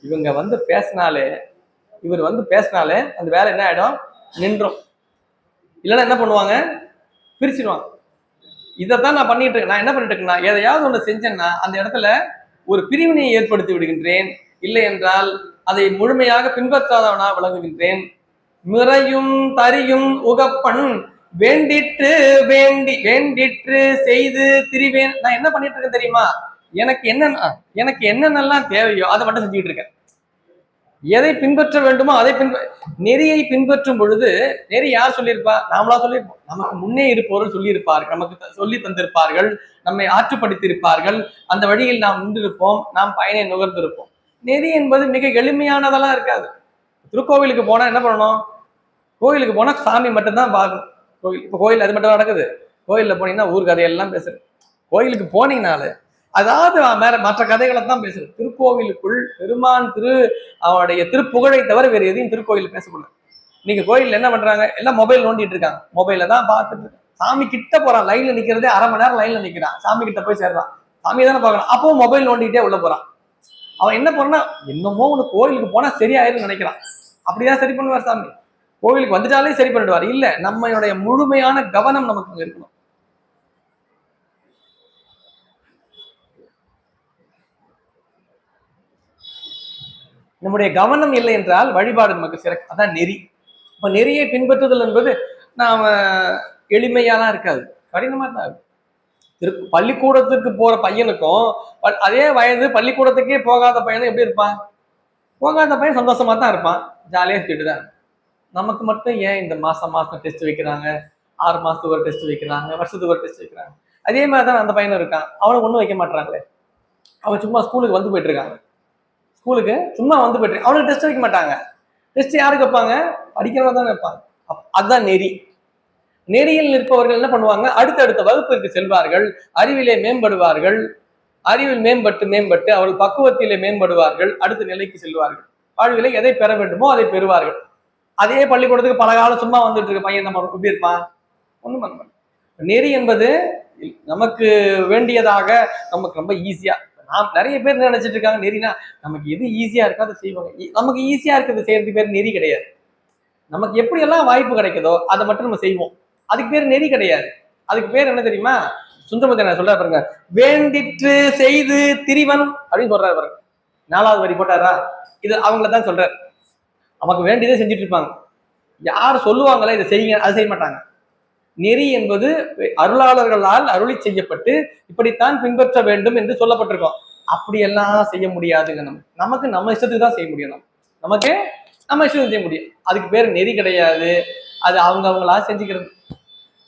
இவங்க பேசினாலே அந்த வேலை என்ன ஆயிடும்? நின்றும். இல்லைன்னா என்ன பண்ணுவாங்க? பிரிச்சிருவாங்க. இதைத்தான் நான் பண்ணிட்டு இருக்கேன். நான் என்ன பண்ணிட்டு இருக்கேன்னா, எதையாவது ஒன்று செஞ்சேன்னா அந்த இடத்துல ஒரு பிரிவினையை ஏற்படுத்தி விடுகின்றேன். இல்லை என்றால் அதை முழுமையாக பின்பற்றாதவனா விளங்குகின்றேன். மிறையும் தரியும் உகப்பன் வேண்டிற்று செய்து திரிவேன். நான் என்ன பண்ணிட்டு இருக்கேன் தெரியுமா? எனக்கு என்னென்னலாம் தேவையோ அதை மட்டும் செஞ்சுட்டு இருக்கேன். எதை பின்பற்ற வேண்டுமோ அதை நெறியை பின்பற்றும் பொழுது, நெறி யார் சொல்லியிருப்பா? நாமளா சொல்லியிருப்போம். நமக்கு முன்னே இருப்பவர்கள் சொல்லியிருப்பார்கள், நமக்கு சொல்லி தந்திருப்பார்கள், நம்மை ஆற்றுப்படுத்தியிருப்பார்கள். அந்த வழியில் நாம் நின்றிருப்போம், நாம் பயனை நுகர்ந்திருப்போம். நெறி என்பது மிக எளிமையானதெல்லாம் இருக்காது. திருக்கோவிலுக்கு போனா என்ன பண்ணணும்? கோயிலுக்கு போனா சாமி மட்டும்தான் பார்க்கணும். இப்போ கோயில் அது மட்டும் நடக்குது. கோயிலில் போனீங்கன்னா ஊர் கதையெல்லாம் பேசுறது. கோயிலுக்கு போனீங்கனாலே அதாவது மற்ற கதைகளை தான் பேசுறது. திருக்கோவிலுக்குள் பெருமான் அவனுடைய திருப்புகழை தவிர வேறு எதையும் திருக்கோயில் பேசக்கூடாது. நீங்க கோயில்ல என்ன பண்றாங்க? எல்லாம் மொபைல் நோண்டிட்டு இருக்காங்க. மொபைல தான் பார்த்துட்டு சாமி கிட்ட போறான். லைன்ல நிக்கிறதே அரை மணி நேரம் லைன்ல நிக்கிறான். சாமி கிட்ட போய் சேர்றான். சாமி தானே பார்க்கணும். அப்போ மொபைல் நோண்டிட்டே உள்ள போறான். அவன் என்ன பண்ணா, என்னமோ உனக்கு கோயிலுக்கு போனா சரியாயிருன்னு நினைக்கிறான். அப்படிதான் சரி பண்ணுவார் சாமி. கோவிலுக்கு வந்துட்டாலே சரி பண்ணிடுவார். இல்ல, நம்மளுடைய முழுமையான கவனம் நமக்கு அங்க இருக்கணும். நம்முடைய கவனம் இல்லை என்றால் வழிபாடு நமக்கு சிறக்கும். அதான் நெறி. இப்ப நெறியை பின்பற்றுதல் என்பது நாம எளிமையாலாம் இருக்காது, கடினமா தான் இருக்கும். பள்ளிக்கூடத்துக்கு போற பையனுக்கும் அதே வயது பள்ளிக்கூடத்துக்கே போகாத பையனும் எப்படி இருப்பான்? போகாத பையன் சந்தோஷமா தான் இருப்பான், ஜாலியா சுத்திட்டு தான். நமக்கு மட்டும் ஏன் இந்த மாசம் டெஸ்ட் வைக்கிறாங்க, 6 மாசத்துக்கு ஒரு டெஸ்ட் வைக்கிறாங்க, வருஷத்துக்கு ஒரு டெஸ்ட் வைக்கிறாங்க. அதே மாதிரிதான் அந்த பையனும் இருக்கான். அவனுக்கு ஒன்றும் வைக்க மாட்டாங்களே. அவன் சும்மா ஸ்கூலுக்கு வந்து போயிட்டு இருக்காங்க. ஸ்கூலுக்கு சும்மா வந்து போயிட்டு அவனுக்கு டெஸ்ட் வைக்க மாட்டாங்க. டெஸ்ட் யாருக்கு வைப்பாங்க? படிக்கிறவங்க தானே வைப்பாங்க. அதுதான் நெறி. நெறியில் நிற்பவர்கள் என்ன பண்ணுவாங்க? அடுத்தடுத்த வகுப்பிற்கு செல்வார்கள், அறிவிலே மேம்படுவார்கள், அறிவில் மேம்பட்டு அவர்கள் பக்குவத்திலே மேம்படுவார்கள், அடுத்த நிலைக்கு செல்வார்கள். வாழ்விலே எதை பெற வேண்டுமோ அதை பெறுவார்கள். அதே பள்ளிக்கூடத்துக்கு பல காலம் சும்மா வந்துட்டு இருக்க பையன் நம்ம எப்படி இருப்பான்? ஒண்ணும் பண்ண மாட்டான். நெறி என்பது நமக்கு வேண்டியதாக, நமக்கு ரொம்ப ஈஸியா, நாம் நிறைய பேர் நினைச்சிட்டு இருக்காங்க நெறினா நமக்கு எது ஈஸியா இருக்கோ அதை செய்வாங்க. நமக்கு ஈஸியா இருக்கிறது செய்யறதுக்கு பேர் நெறி கிடையாது. நமக்கு எப்படி எல்லாம் வாய்ப்பு கிடைக்குதோ அதை மட்டும் நம்ம செய்வோம். அதுக்கு பேர் நெறி கிடையாது. அதுக்கு பேர் என்ன தெரியுமா? சுந்தரமூர்த்தி நான் சொல்றாரு பாருங்க, வேண்டிற்று செய்து திரிவன் அப்படின்னு சொல்றாரு பாருங்க. 4வது வரி போட்டாரா? இது அவங்கள தான் சொல்றாரு. நமக்கு வேண்டியதே செஞ்சுட்டு இருப்பாங்க. யார் சொல்லுவாங்களே இதை செய்யுங்க, அதை செய்ய மாட்டாங்க. நெறி என்பது அருளாளர்களால் அருளி செய்யப்பட்டு இப்படித்தான் பின்பற்ற வேண்டும் என்று சொல்லப்பட்டிருக்கோம். அப்படியெல்லாம் செய்ய முடியாதுங்க. நமக்கு நம்ம இஷ்டத்துக்கு தான் செய்ய முடியும். நமக்கு நம்ம இஷ்டத்துக்கு செய்ய முடியும். அதுக்கு பேர் நெறி கிடையாது. அது அவங்களா செஞ்சுக்கிறது.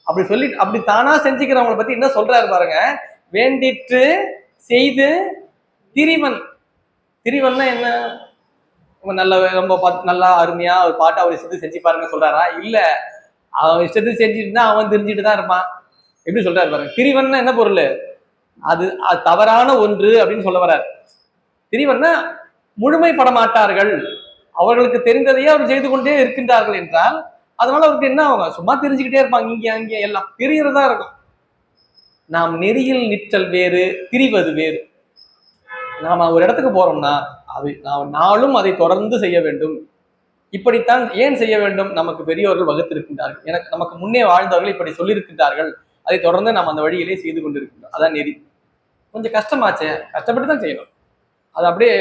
அப்படி சொல்லி அப்படி தானா செஞ்சுக்கிறவங்களை பத்தி என்ன சொல்றாரு பாருங்க. வேண்டிற்று செய்து திரிவன். திரிவன்னா என்ன? நல்ல ரொம்ப நல்லா அருமையா ஒரு பாட்டு அவர் இஷ்டத்துக்கு செஞ்சு பாருங்க சொல்றாரா? இல்ல, அவன் இஷ்டத்துக்கு செஞ்சுட்டு தான் அவன் தெரிஞ்சுட்டு தான் இருப்பான். எப்படி சொல்றாரு பாருங்க. திரிவன்னா என்ன பொருள்? அது தவறான ஒன்று அப்படின்னு சொல்ல வர்றாரு. திரிவன்னா முழுமைப்பட மாட்டார்கள், அவர்களுக்கு தெரிந்ததையே அவர் செய்து கொண்டே இருக்கின்றார்கள் என்றால் அதனால அவருக்கு என்ன ஆகும்? சும்மா தெரிஞ்சுக்கிட்டே இருப்பாங்க. இங்கே அங்கே எல்லாம் தெரியறதா இருக்கும். நாம் நெறியில் நிற்றல் வேறு, திரிவது வேறு. நாம ஒரு இடத்துக்கு போறோம்னா அது நாளும் அதை தொடர்ந்து செய்ய வேண்டும். இப்படித்தான் ஏன் செய்ய வேண்டும்? நமக்கு பெரியவர்கள் வகுத்திருக்கின்றார்கள், எனக்கு நமக்கு முன்னே வாழ்ந்தவர்கள் இப்படி சொல்லியிருக்கின்றார்கள், அதை தொடர்ந்து நாம் அந்த வழியிலே செய்து கொண்டிருக்கின்றோம். அதான் நெறி. கொஞ்சம் கஷ்டமாச்சே, கஷ்டப்பட்டு தான் செய்யணும். அது அப்படியே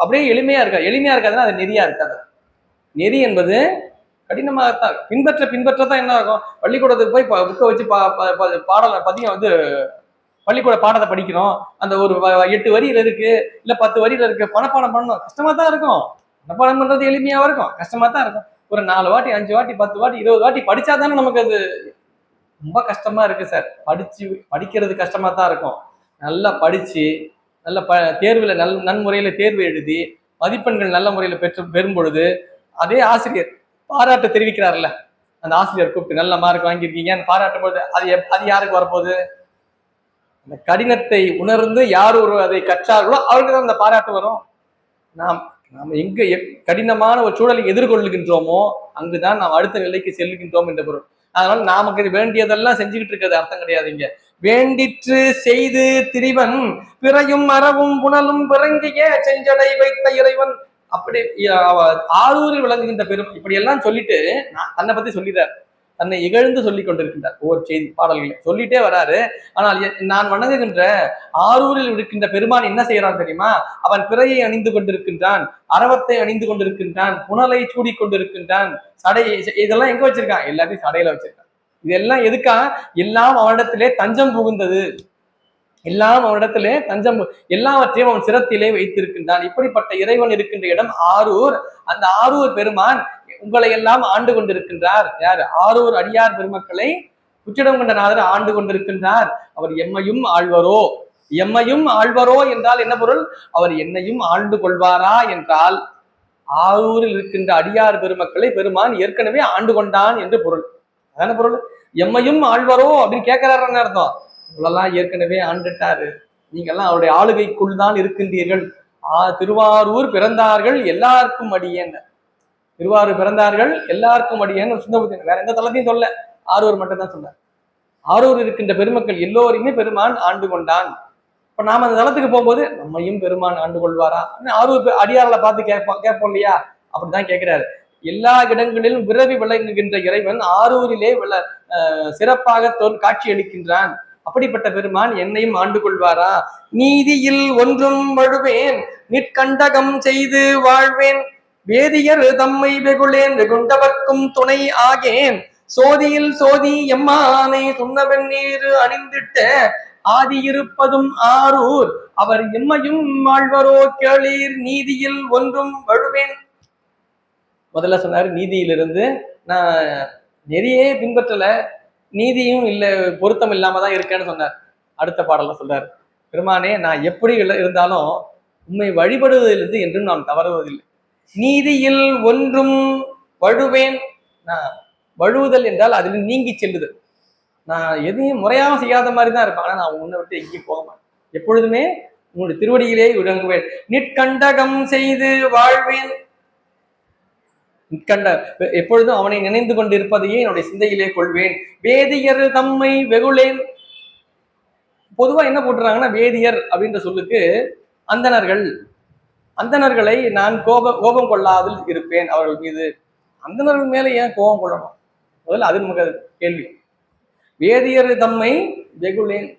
அப்படியே எளிமையா இருக்காது. எளிமையா இருக்காதுன்னா அது நெறியா இருக்காது. நெறி என்பது கடினமாகத்தான் பின்பற்றதான் என்ன ஆகும்? பள்ளிக்கூடத்துக்கு போய் புக்கை வச்சு பாடல பதியம் வந்து பள்ளிக்கூட பாடத்தை படிக்கிறோம். அந்த ஒரு 8 வரியில இருக்கு, இல்ல 10 வரியில இருக்கு, மனப்பாடம் பண்ணணும். கஷ்டமா தான் இருக்கும். மனப்பாடம் பண்றது எளிமையாவும் இருக்கும், கஷ்டமா தான் இருக்கும். ஒரு 4 வாட்டி 5 வாட்டி 10 வாட்டி 20 வாட்டி படிச்சா தானே நமக்கு அது ரொம்ப கஷ்டமா இருக்கு சார். படிக்கிறது கஷ்டமா தான் இருக்கும். நல்லா படிச்சு நல்ல தேர்வுல நன்முறையில தேர்வு எழுதி மதிப்பெண்கள் நல்ல முறையில பெறும் பொழுது அதே ஆசிரியர் பாராட்டு தெரிவிக்கிறார்ல, அந்த ஆசிரியர் கூப்பிட்டு நல்ல மார்க் வாங்கியிருக்கீங்கன்னு பாராட்டும் போது அது யாருக்கு வரப்போகுது? அந்த கடினத்தை உணர்ந்து யார் ஒரு அதை கற்றார்களோ அவருக்கு தான் அந்த பாராட்டு வரும். நாம் எங்க கடினமான ஒரு சூழலை எதிர்கொள்ளுகின்றோமோ அங்குதான் நாம் அடுத்த நிலைக்கு செல்லுகின்றோம் என்ற பொருள். அதனால நமக்கு வேண்டியதெல்லாம் செஞ்சுக்கிட்டு இருக்கிறது அர்த்தம் கிடையாதுங்க. வேண்டிற்று செய்து திரிவன் பிறையும் மரவும் புனலும் பிறங்கிய செஞ்சடை வைத்த இறைவன். அப்படி ஆரூரில் விளங்குகின்ற பெரும் இப்படி எல்லாம் சொல்லிட்டு தன்னை பத்தி சொல்லிடுறார். தன்னை இகழ்ந்து சொல்லிக் கொண்டிருக்கின்றார். ஒவ்வொரு செய்தி பாடல்களை சொல்லிட்டே வராரு. ஆனால் நான் வணங்குகின்ற ஆரூரில் இருக்கின்ற பெருமான் என்ன செய்யறான் தெரியுமா? அவன் பிறையை அணிந்து கொண்டிருக்கின்றான், அரவத்தை அணிந்து கொண்டிருக்கின்றான், புனலை சூடி கொண்டிருக்கின்றான், சடை, இதெல்லாம் எங்க வச்சிருக்கான்? எல்லாத்தையும் சடையில வச்சிருக்கான். இதெல்லாம் எதுக்கா? எல்லாம் அவனிடத்திலே தஞ்சம் புகுந்தது. எல்லாம் அவனிடத்திலே தஞ்சம், எல்லாவற்றையும் அவன் சிரத்திலே வைத்திருக்கின்றான். இப்படிப்பட்ட இறைவன் இருக்கின்ற இடம் ஆரூர். அந்த ஆரூர் பெருமான் உங்களை எல்லாம் ஆண்டு கொண்டிருக்கின்றார். யார்? ஆரூர் அடியார் பெருமக்களை உச்சிடம் கொண்ட நாதர் ஆண்டு கொண்டிருக்கின்றார். அவர் எம்மையும் ஆழ்வரோ. எம்மையும் ஆழ்வரோ என்றால் என்ன பொருள்? அவர் என்னையும் ஆண்டு கொள்வாரா என்றால் ஆரூரில் இருக்கின்ற அடியார் பெருமக்களை பெருமான் ஏற்கனவே ஆண்டு கொண்டான் என்று பொருள். அதான பொருள். எம்மையும் ஆழ்வரோ அப்படின்னு கேட்கிறாருன்னு அர்த்தம். இவ்வளெல்லாம் ஏற்கனவே ஆண்டுட்டாரு, நீங்க எல்லாம் அவருடைய ஆளுகைக்குள் தான் இருக்கின்றீர்கள். திருவாரூர் பிறந்தார்கள் எல்லாருக்கும் அடியேன். திருவாரூர் பிறந்தார்கள் எல்லாருக்கும் அடியேன்னு சுந்தரபுத்தன் வேற எந்த தளத்தையும் சொல்ல, ஆரூர் மட்டும் தான் சொன்னார். ஆரூர் இருக்கின்ற பெருமக்கள் எல்லோரையுமே பெருமான் ஆண்டு கொண்டான். இப்ப நாம அந்த தளத்துக்கு போகும்போது நம்மையும் பெருமான் ஆண்டு கொள்வாரா? ஆரூர் அடியார்களை பார்த்து கேட்போம் இல்லையா? அப்படிதான் கேட்கிறாரு. எல்லா இடங்களிலும் விரவி விளங்குகின்ற இறைவன் ஆரூரிலே சிறப்பாக காட்சி அளிக்கின்றான். அப்படிப்பட்ட பெருமான் என்னையும் ஆண்டு கொள்வாரா? நீதியில் ஒன்றும் வழுவேன், நிற்கண்டகம் செய்து வாழ்வேன், வேதியர் தம்மை வெகுளேன், வெகுண்டவர்க்கும் துணை ஆகேன், சோதியில் சோதி எம்மானை சுண்ணவெண் நீர் அணிந்திட்ட ஆதி இருப்பதும் ஆரூர், அவர் எம்மையும் வாழ்வரோ கேளீர், நீதியில் ஒன்றும் வழுவேன். முதல்ல சொன்னாரு நீதியிலிருந்து நான் நெறியே பின்பற்றல, நீதியும் இல்லை, பொருத்தம் இல்லாம தான் இருக்கேன்னு சொன்னார். அடுத்த பாடல்ல சொல்றாரு, பெருமானே நான் எப்படி இருந்தாலும் உண்மை வழிபடுவதிலிருந்து என்றும் நான் தவறுவதில்லை. நீதியில் ஒன்றும் வழுவேன். நான் வழுவுதல் என்றால் அதில் நீங்கி செல்லுதல். நான் எதையும் முறையாக செய்யாத மாதிரி தான் இருப்பேன். ஆனா நான் உன்னை விட்டு எங்கேயும் போக மாட்டேன். எப்பொழுதுமே உங்களுடைய திருவடியிலே விளங்குவேன். நிற்கண்டகம் செய்து வாழ்வேன். நிற்கண்ட எப்பொழுதும் அவனை நினைந்து கொண்டிருப்பதையே என்னுடைய சிந்தையிலே கொள்வேன். வேதியர் தம்மை வெகுளேன். பொதுவா என்ன போட்டுறாங்கன்னா வேதியர் அப்படின்ற சொல்லுக்கு அந்தணர்கள். அந்தணர்களை நான் கோபம் கொள்ளாமல் இருப்பேன் அவர்கள் மீது. அந்தணர்கள் மேல ஏன் கோபம் கொள்ளணும்? முதல்ல அது நமக்கு கேள்வி. வேதியர் தம்மை வெகுளேன்.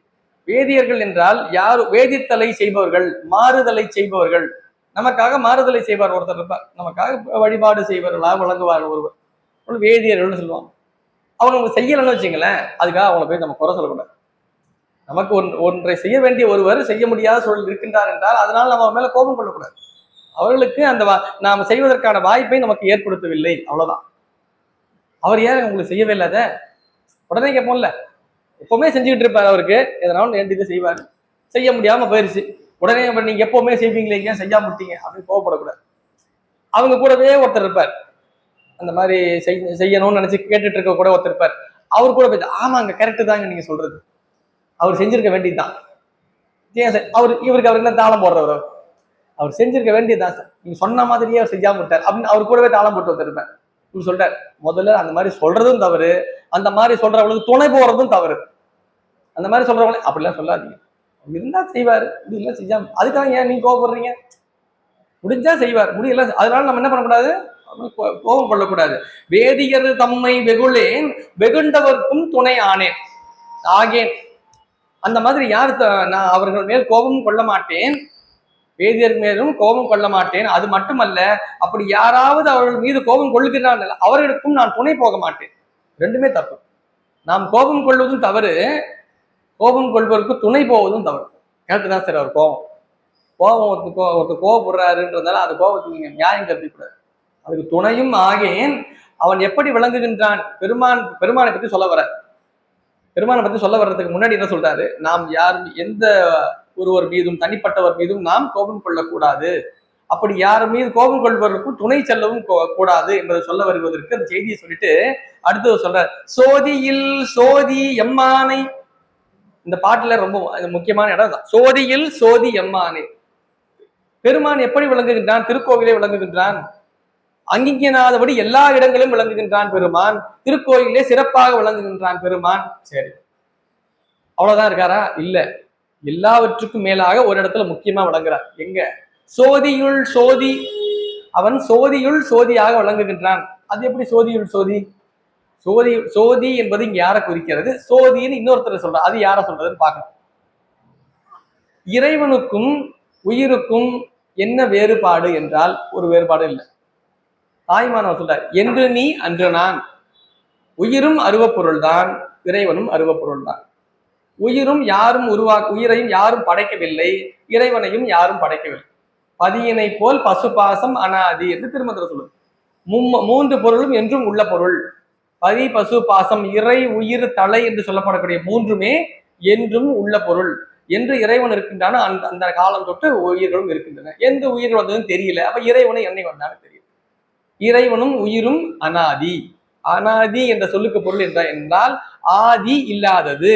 வேதியர்கள் என்றால் யார்? வேதித்தலை செய்பவர்கள், மாறுதலை செய்பவர்கள். நமக்காக மாறுதலை செய்வார் ஒருத்தர் இருப்பார், நமக்காக வழிபாடு செய்வார்களாக வழங்குவார் ஒருவர். வேதியர்கள்னு சொல்லுவாங்க. அவங்க செய்யலைன்னு வச்சுங்களேன், அதுக்காக அவங்களை போய் நம்ம குறை சொல்லக்கூடாது. நமக்கு ஒன்றை செய்ய வேண்டிய ஒருவர் செய்ய முடியாத சூழல் இருக்கின்றார் என்றால் அதனால் நம்ம மேல கோபம் கொள்ளக்கூடாது. அவர்களுக்கு அந்த நாம் செய்வதற்கான வாய்ப்பை நமக்கு ஏற்படுத்தவில்லை, அவ்வளவுதான். அவர் ஏன் உங்களுக்கு செய்யவே இல்லாத உடனே கேட்போம்ல, எப்பவுமே செஞ்சுக்கிட்டு இருப்பாரு. அவருக்கு எதனாலும் வேண்டியது செய்வார், செய்ய முடியாம போயிருச்சு. உடனே நீங்க எப்பவுமே செய்வீங்களே, ஏன் செய்யாம விட்டீங்க அப்படின்னு கோவப்படக்கூடாது. அவங்க கூடவே ஒருத்தர் இருப்பார், அந்த மாதிரி செய்யணும்னு நினைச்சு கேட்டுட்டு இருக்க கூட ஒருத்தர் இருப்பார். அவர் கூட போய் ஆமாங்க கரெக்டு தாங்க நீங்க சொல்றது, அவர் செஞ்சிருக்க வேண்டியதுதான். இவருக்கு அவர் என்ன தாளம் போடுறவர், அவர் செஞ்சிருக்க வேண்டியதுதான் சார், நீங்க சொன்ன மாதிரியே அவர் செய்யாம விட்டார் அப்படின்னு அவர் கூடவே தாளம் போட்டு வந்திருப்பேன். இவர் சொல்றாரு, முதல்ல அந்த மாதிரி சொல்றதும் தவறு, அந்த மாதிரி சொல்றவங்களுக்கு துணை போறதும் தவறு. அந்த மாதிரி சொல்றவங்களே அப்படிலாம் சொல்லாதீங்க, இருந்தா செய்வாரு, முடியல செய்யாம, அதுக்காக ஏன் நீங்க கோவப்படுறீங்க? முடிஞ்சா செய்வார், முடியல அதனால நம்ம என்ன பண்ணக்கூடாது, கோபம் கொள்ளக்கூடாது. வேதியர் தம்மை வெகுளேன் வெகுண்டவர்க்கும் துணை ஆனேன் ஆகேன். அந்த மாதிரி யார் நான் அவர்கள் மேல் கோபம் கொள்ள மாட்டேன், வேதியர் மேலும் கோபம் கொள்ள மாட்டேன். அது மட்டுமல்ல, அப்படி யாராவது அவர்கள் மீது கோபம் கொள்கிறார்கள் அவர்களுக்கும் நான் துணை போக மாட்டேன். ரெண்டுமே தப்பு. நாம் கோபம் கொள்வதும் தவறு, கோபம் கொள்வதற்கு துணை போவதும் தவறு. கரெக்டு தான் சார். அவர் ஒருத்தர் கோபப்படுறாருன்றதால அந்த கோபத்துக்கு நீங்க நியாயம் கற்பிக்கூடாது. அதுக்கு துணையும் ஆகேன். அவன் எப்படி விளங்குகின்றான், பெருமானை பற்றி சொல்ல வர, பெருமானை பற்றி சொல்ல வர்றதுக்கு முன்னாடி என்ன சொல்றாரு, நாம் யாரும் எந்த ஒருவர் மீதும் தனிப்பட்டவர் மீதும் நாம் கோபம் கொள்ளக்கூடாது, அப்படி யார் மீது கோபம் கொள்வதற்கும் துணை செல்லவும் கூடாது என்பதை சொல்ல வருவதற்கு அந்த செய்தியை சொல்லிட்டு அடுத்தது சொல்ற, சோதியில் சோதி எம்மானை. இந்த பாட்டுல ரொம்ப முக்கியமான இடம் தான், சோதியில் சோதி எம்மானை. பெருமான் எப்படி விளங்குகின்றான், திருக்கோவிலே விளங்குகின்றான். அங்கிங்கனாதபடி எல்லா இடங்களிலும் விளங்குகின்றான் பெருமான், திருக்கோயிலே சிறப்பாக விளங்குகின்றான் பெருமான். சரி, அவ்வளவுதான் இருக்காரா? இல்ல, எல்லாவற்றுக்கும் மேலாக ஒரு இடத்துல முக்கியமா விளங்குறான். எங்க? சோதியுள் சோதி. அவன் சோதியுள் சோதியாக விளங்குகின்றான். அது எப்படி சோதியுள் சோதி? சோதி என்பது இங்க யாரை குறிக்கிறது, சோதின்னு இன்னொருத்தர் சொல்ற, அது யார சொல்றதுன்னு பார்க்கணும். இறைவனுக்கும் உயிருக்கும் என்ன வேறுபாடு என்றால் ஒரு வேறுபாடு இல்லை. தாய்மானவர் சொல்றார், என்று நீ அன்று நான். உயிரும் அருவப்பொருள் தான், இறைவனும் அருவப்பொருள் தான். உயிரையும் யாரும் படைக்கவில்லை, இறைவனையும் யாரும் படைக்கவில்லை. பதியினை போல் பசுபாசம் அனாதி என்று திருமந்திரம் சொல்லுது. மூன்று பொருளும் என்றும் உள்ள பொருள். பதி பசு பாசம் இறை உயிர் தலை என்று சொல்லப்படக்கூடிய மூன்றுமே என்றும் உள்ள பொருள். என்று இறைவன் இருக்கின்றான அந்த காலம் தொட்டு உயிர்களும் இருக்கின்றன. எந்த உயிர் வந்ததுன்னு தெரியல, அப்ப இறைவனை என்னை வந்தாலும் தெரியும். இறைவனும் உயிரும் அனாதி. அனாதி என்ற சொல்லுக்கு பொருள் என்றால் ஆதி இல்லாதது.